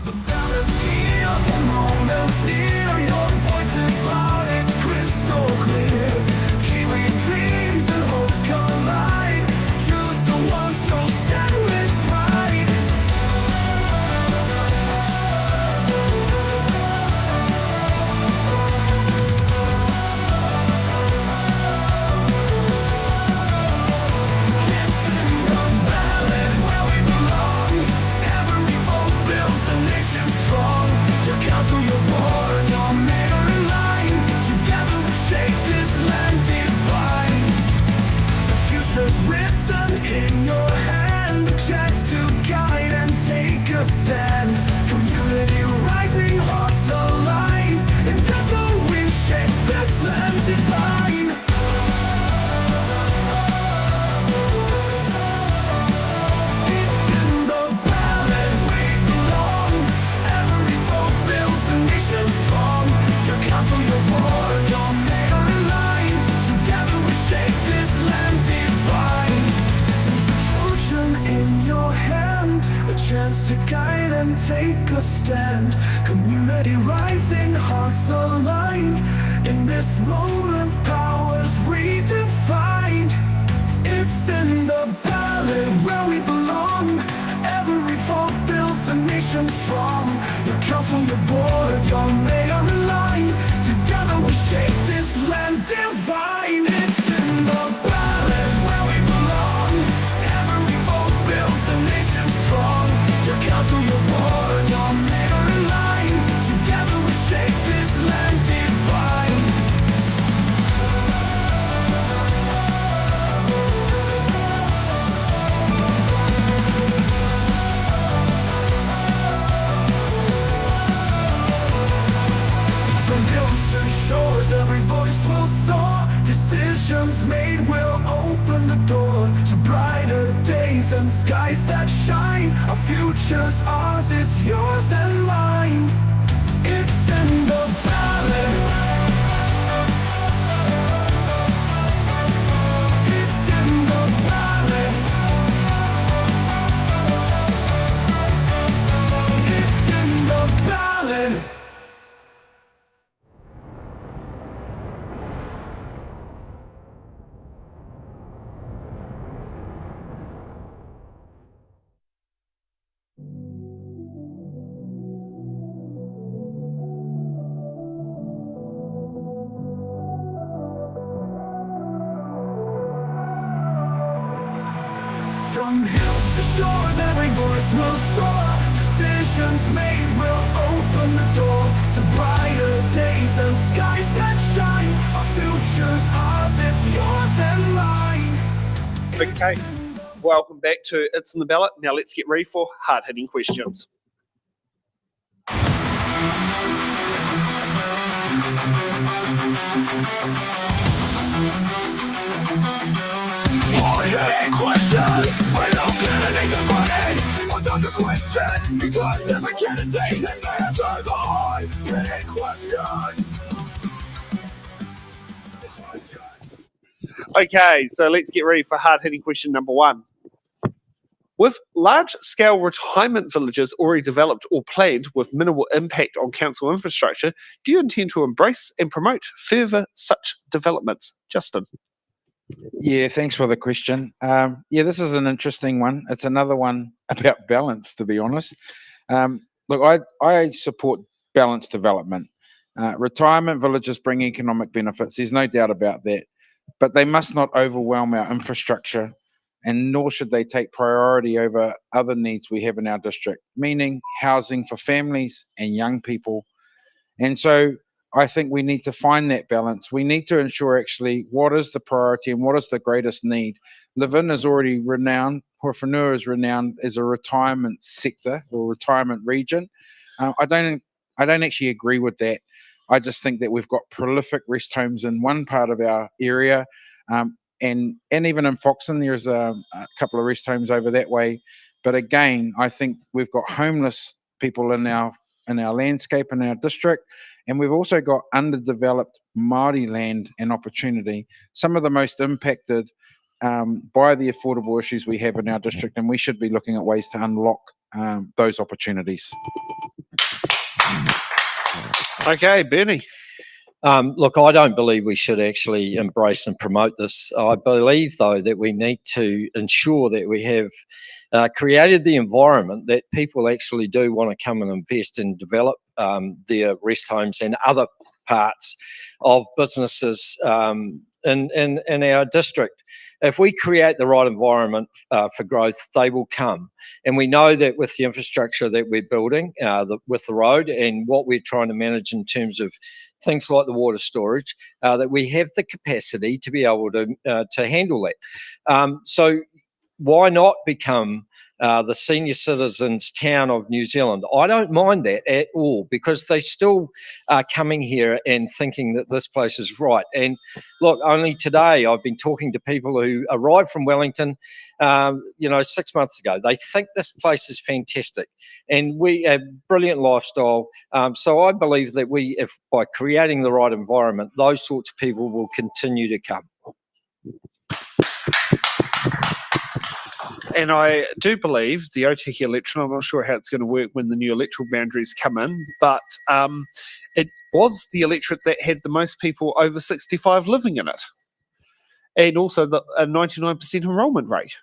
The ballot's here, the moment's near. Your voice is loud, it's crystal clear. Kiwi dreams and hopes collide. Choose the ones who'll stand with pride. It's in the ballot where we belong. Every vote builds a nation strong. Your council, your board, your mayor in line. Together we shape this land divine. The future's written in your hand. A chance to guide and take a stand. Community rising, hearts aligned. And that's how we shape this land divine. It's in the ballot we belong. Every vote builds a nation strong. Your council, your board, your mayor in line. Together we shape this land divine. Fortune in your hand, a chance to guide and take a stand. Community rising, hearts aligned. In this moment, powers redefined. It's in the ballot where we belong. Every vote builds a nation strong. Your council, your board, your mayor in line. Together we shape this land divine. It's in the ballot where we belong. Every vote builds a nation strong. Your council, your board, your mayor in line. Together we shape this land divine. From hills to shores, every voice will soar. Decisions made will open the door to brighter days and skies that shine. Our future's ours, it's yours and mine. It's in the ballot. It's in the ballot. It's in the ballot. From hills to shores, every voice will soar. Decisions made will open the door to brighter days and skies that shine. Our future's ours, it's yours and mine. Okay, welcome back to It's in the Ballot. Now let's get ready for hard-hitting questions. Hard-hitting questions. We don't get any credit. What does a question? Because every candidate has answered the hard-hitting questions. Okay, so let's get ready for hard-hitting question number one. With large-scale retirement villages already developed or planned with minimal impact on council infrastructure, do you intend to embrace and promote further such developments? Justin. Yeah, thanks for the question. Yeah, this is an interesting one. It's another one about balance, to be honest. Look, I support balanced development. Retirement villages bring economic benefits. There's no doubt about that. But they must not overwhelm our infrastructure, and nor should they take priority over other needs we have in our district, meaning housing for families and young people. And so I think we need to find that balance. We need to ensure actually what is the priority and what is the greatest need. Levin is already renowned, Horowhenua is renowned as a retirement sector or retirement region. I don't actually agree with that. I just think that we've got prolific rest homes in one part of our area, and even in Foxton there's a couple of rest homes over that way. But again, I think we've got homeless people in our landscape in our district, and we've also got underdeveloped Māori land and opportunity, some of the most impacted by the affordable issues we have in our district, and we should be looking at ways to unlock those opportunities. Okay, Bernie. Look, I don't believe we should actually embrace and promote this. I believe, though, that we need to ensure that we have created the environment that people actually do want to come and invest and develop their rest homes and other parts of businesses in our district. If we create the right environment for growth, they will come. And we know that with the infrastructure that we're building, with the road and what we're trying to manage in terms of things like the water storage, that we have the capacity to be able to handle that. So why not become the senior citizens town of New Zealand? I don't mind that at all, because they still are coming here and thinking that this place is right. And look, only today I've been talking to people who arrived from Wellington, 6 months ago. They think this place is fantastic, and we have brilliant lifestyle. So I believe that if by creating the right environment, those sorts of people will continue to come. And I do believe the Otiki election, I'm not sure how it's going to work when the new electoral boundaries come in, but it was the electorate that had the most people over 65 living in it. And also a 99% enrolment rate.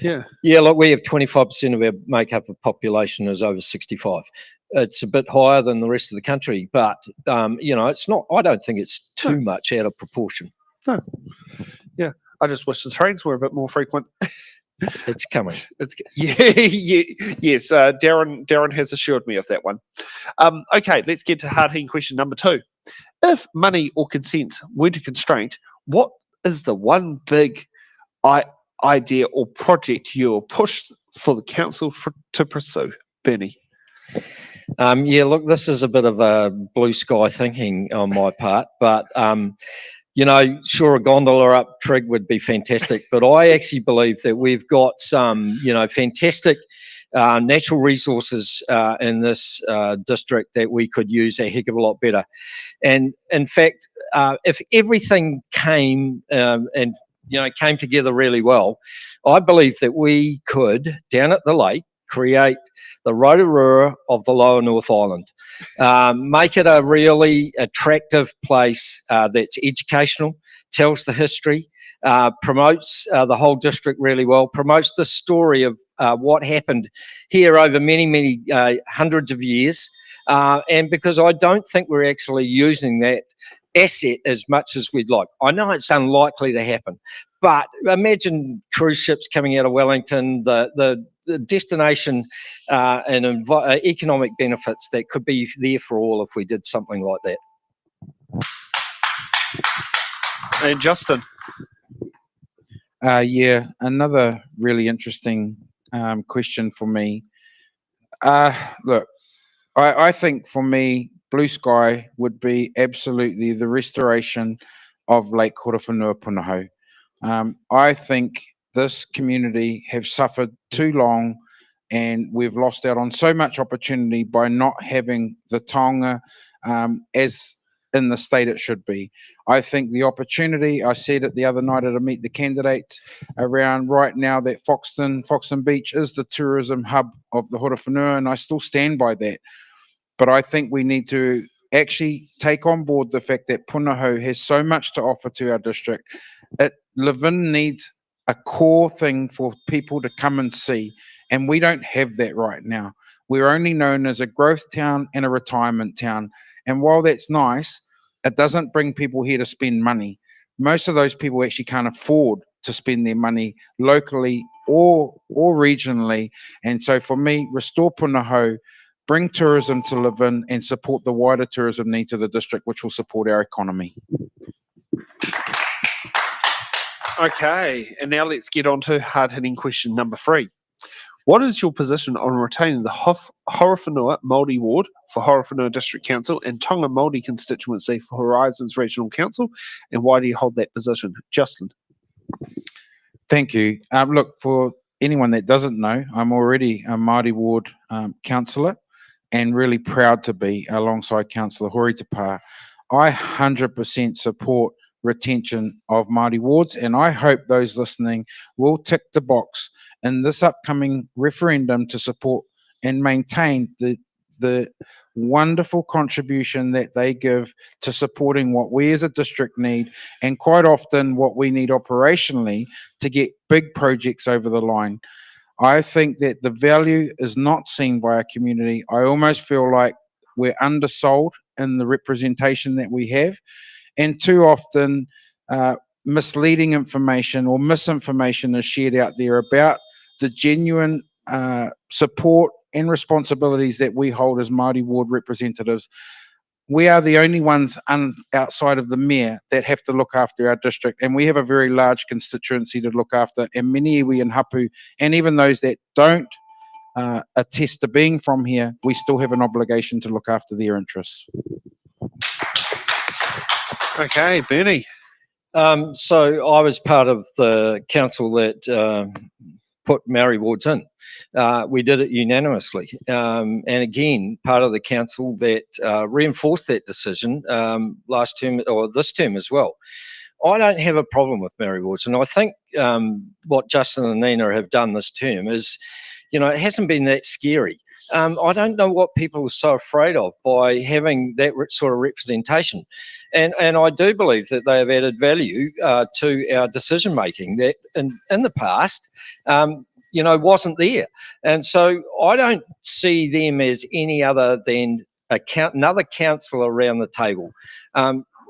Yeah. Yeah, look, we have 25% of our makeup of population is over 65. It's a bit higher than the rest of the country, but, it's not, I don't think it's too much out of proportion. No. Yeah. I just wish the trains were a bit more frequent. It's coming. Yes. Darren has assured me of that one. Okay, let's get to hard-hitting question number 2. If money or consents weren't a constraint, what is the one big idea or project you'll push for the council to pursue, Bernie? Yeah, look, this is a bit of a blue sky thinking on my part, but sure, a gondola up Trig would be fantastic, but I actually believe that we've got some, fantastic natural resources in this district that we could use a heck of a lot better. And in fact, if everything came came together really well, I believe that we could, down at the lake, create the Rotorua of the Lower North Island. Make it a really attractive place that's educational, tells the history, promotes the whole district really well, promotes the story of what happened here over many, many hundreds of years. And because I don't think we're actually using that asset as much as we'd like. I know it's unlikely to happen, but imagine cruise ships coming out of Wellington, the destination and economic benefits that could be there for all if we did something like that. And Justin? Yeah, another really interesting question for me. Look, I think for me, blue sky would be absolutely the restoration of Lake Horowhenua Punahou. I think this community have suffered too long, and we've lost out on so much opportunity by not having the taonga as in the state it should be. I think the opportunity, I said it the other night at a Meet the Candidates, around right now that Foxton Beach is the tourism hub of the Horowhenua, and I still stand by that. But I think we need to actually take on board the fact that Punahou has so much to offer to our district. Levin needs a core thing for people to come and see, and we don't have that right now. We're only known as a growth town and a retirement town, and while that's nice, it doesn't bring people here to spend money. Most of those people actually can't afford to spend their money locally or regionally, and so for me, restore Punahou, bring tourism to Levin, and support the wider tourism needs of the district, which will support our economy. Okay, and now let's get on to hard-hitting question number 3. What is your position on retaining the Horowhenua Māori ward for Horowhenua District Council and Tonga Māori constituency for Horizons Regional Council, and why do you hold that position? Justin. Thank you. Look, for anyone that doesn't know, I'm already a Māori ward councillor and really proud to be alongside Councillor Horowhenua. I 100% support retention of Māori wards, and I hope those listening will tick the box in this upcoming referendum to support and maintain the wonderful contribution that they give to supporting what we as a district need, and quite often what we need operationally to get big projects over the line. I think that the value is not seen by our community. I almost feel like we're undersold in the representation that we have, and too often misleading information or misinformation is shared out there about the genuine support and responsibilities that we hold as Māori ward representatives. We are the only ones outside of the mayor that have to look after our district, and we have a very large constituency to look after, and many iwi and hapu, and even those that don't attest to being from here, we still have an obligation to look after their interests. Okay, Bernie. So I was part of the council that put Maori wards in. We did it unanimously. And again, part of the council that reinforced that decision last term or this term as well. I don't have a problem with Maori wards. And I think what Justin and Nina have done this term is, you know, it hasn't been that scary. I don't know what people are so afraid of by having that sort of representation. And I do believe that they have added value to our decision making that in the past, you know, wasn't there. And so I don't see them as any other than another councillor around the table.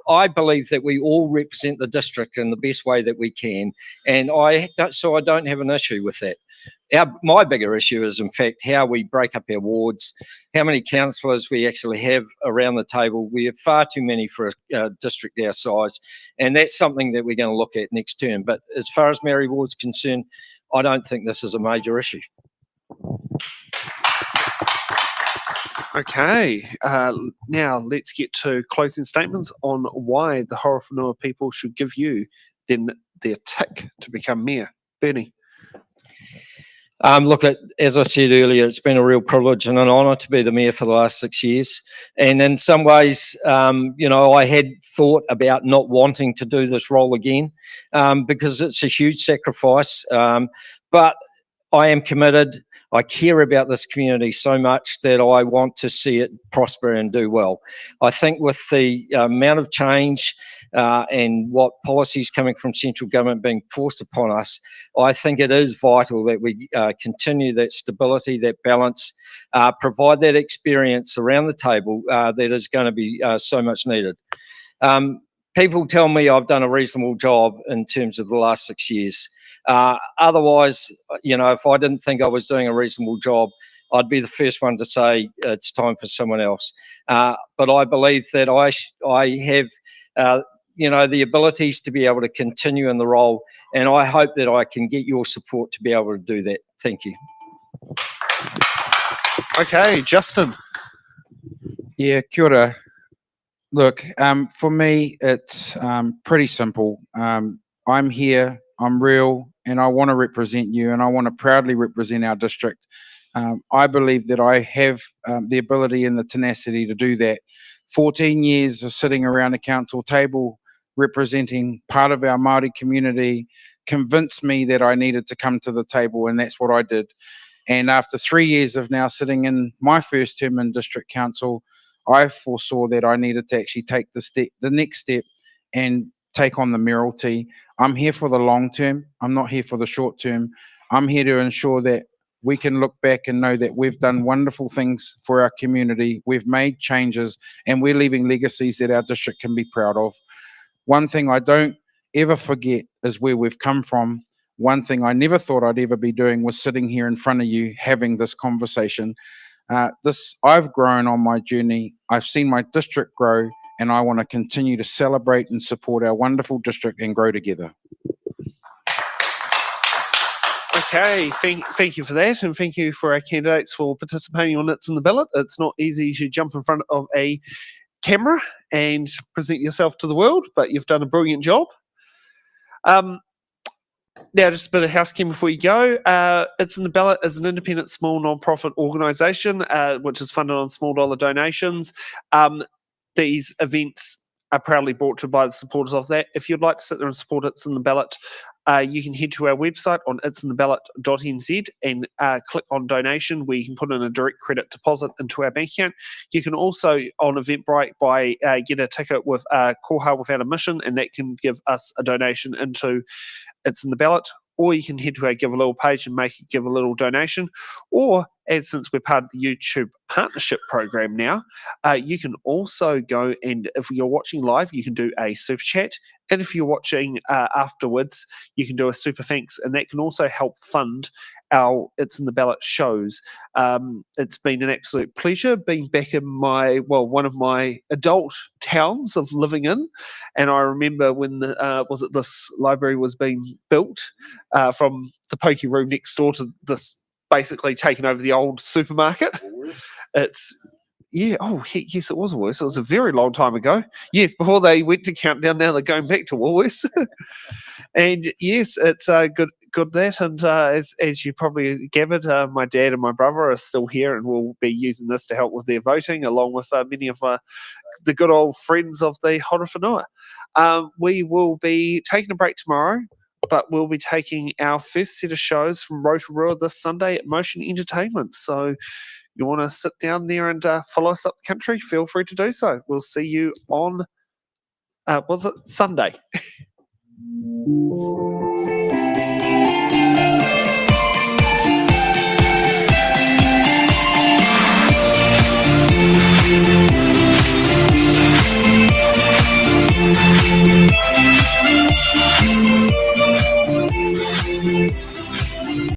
I believe that we all represent the district in the best way that we can, and I don't have an issue with that. My bigger issue is, in fact, how we break up our wards, how many councillors we actually have around the table. We have far too many for a district our size, and that's something that we're going to look at next term. But as far as Maori ward's concerned, I don't think this is a major issue. Okay, now let's get to closing statements on why the Horowhenua people should give you then their tick to become mayor. Bernie. Look, as I said earlier, it's been a real privilege and an honour to be the mayor for the last 6 years. And in some ways, you know, I had thought about not wanting to do this role again because it's a huge sacrifice. But I am committed. I care about this community so much that I want to see it prosper and do well. I think with the amount of change and what policies coming from central government being forced upon us, I think it is vital that we continue that stability, that balance, provide that experience around the table that is going to be so much needed. People tell me I've done a reasonable job in terms of the last 6 years. Otherwise, you know, if I didn't think I was doing a reasonable job, I'd be the first one to say it's time for someone else. But I believe that I have, you know, the abilities to be able to continue in the role, and I hope that I can get your support to be able to do that. Thank you. Okay, Justin. Yeah, kia ora. Look, for me, it's pretty simple. I'm here, I'm real, and I want to represent you, and I want to proudly represent our district. I believe that I have the ability and the tenacity to do that. 14 years of sitting around a council table representing part of our Māori community convinced me that I needed to come to the table, and that's what I did. And after 3 years of now sitting in my first term in district council, I foresaw that I needed to actually take the next step and take on the mayoralty. I'm here for the long term. I'm not here for the short term. I'm here to ensure that we can look back and know that we've done wonderful things for our community. We've made changes, and we're leaving legacies that our district can be proud of. One thing I don't ever forget is where we've come from. One thing I never thought I'd ever be doing was sitting here in front of you having this conversation. I've grown on my journey. I've seen my district grow, and I want to continue to celebrate and support our wonderful district and grow together. Okay, thank you for that, and thank you for our candidates for participating on It's in the Ballot. It's not easy to jump in front of a camera and present yourself to the world, but you've done a brilliant job. Now, just a bit of housekeeping before you go. It's in the Ballot is an independent small non-profit organisation which is funded on small dollar donations. These events are proudly brought to you by the supporters of that. If you'd like to sit there and support It's in the Ballot, you can head to our website on itsintheballot.nz and click on donation, where you can put in a direct credit deposit into our bank account. You can also, on Eventbrite, get a ticket with Kura-hau without a mission, and that can give us a donation into It's in the Ballot. Or you can head to our Give a Little page and make a Give a Little donation. Or, and since we're part of the YouTube partnership program now, you can also go and, if you're watching live, you can do a super chat. And if you're watching afterwards, you can do a super thanks, and that can also help fund our It's in the Ballot shows. It's been an absolute pleasure being back in one of my adult towns of living in. And I remember when this library was being built from the pokey room next door to this, basically taking over the old supermarket. Yes, it was Woolworths. It was a very long time ago. Yes, before they went to Countdown, now they're going back to Woolworths. And yes, it's good that. And as you probably gathered, my dad and my brother are still here, and will be using this to help with their voting, along with many of the good old friends of the Horowhenua. We will be taking a break tomorrow, but we'll be taking our first set of shows from Rotorua this Sunday at Motion Entertainment. So you want to sit down there and follow us up the country, feel free to do so. We'll see you on, Sunday.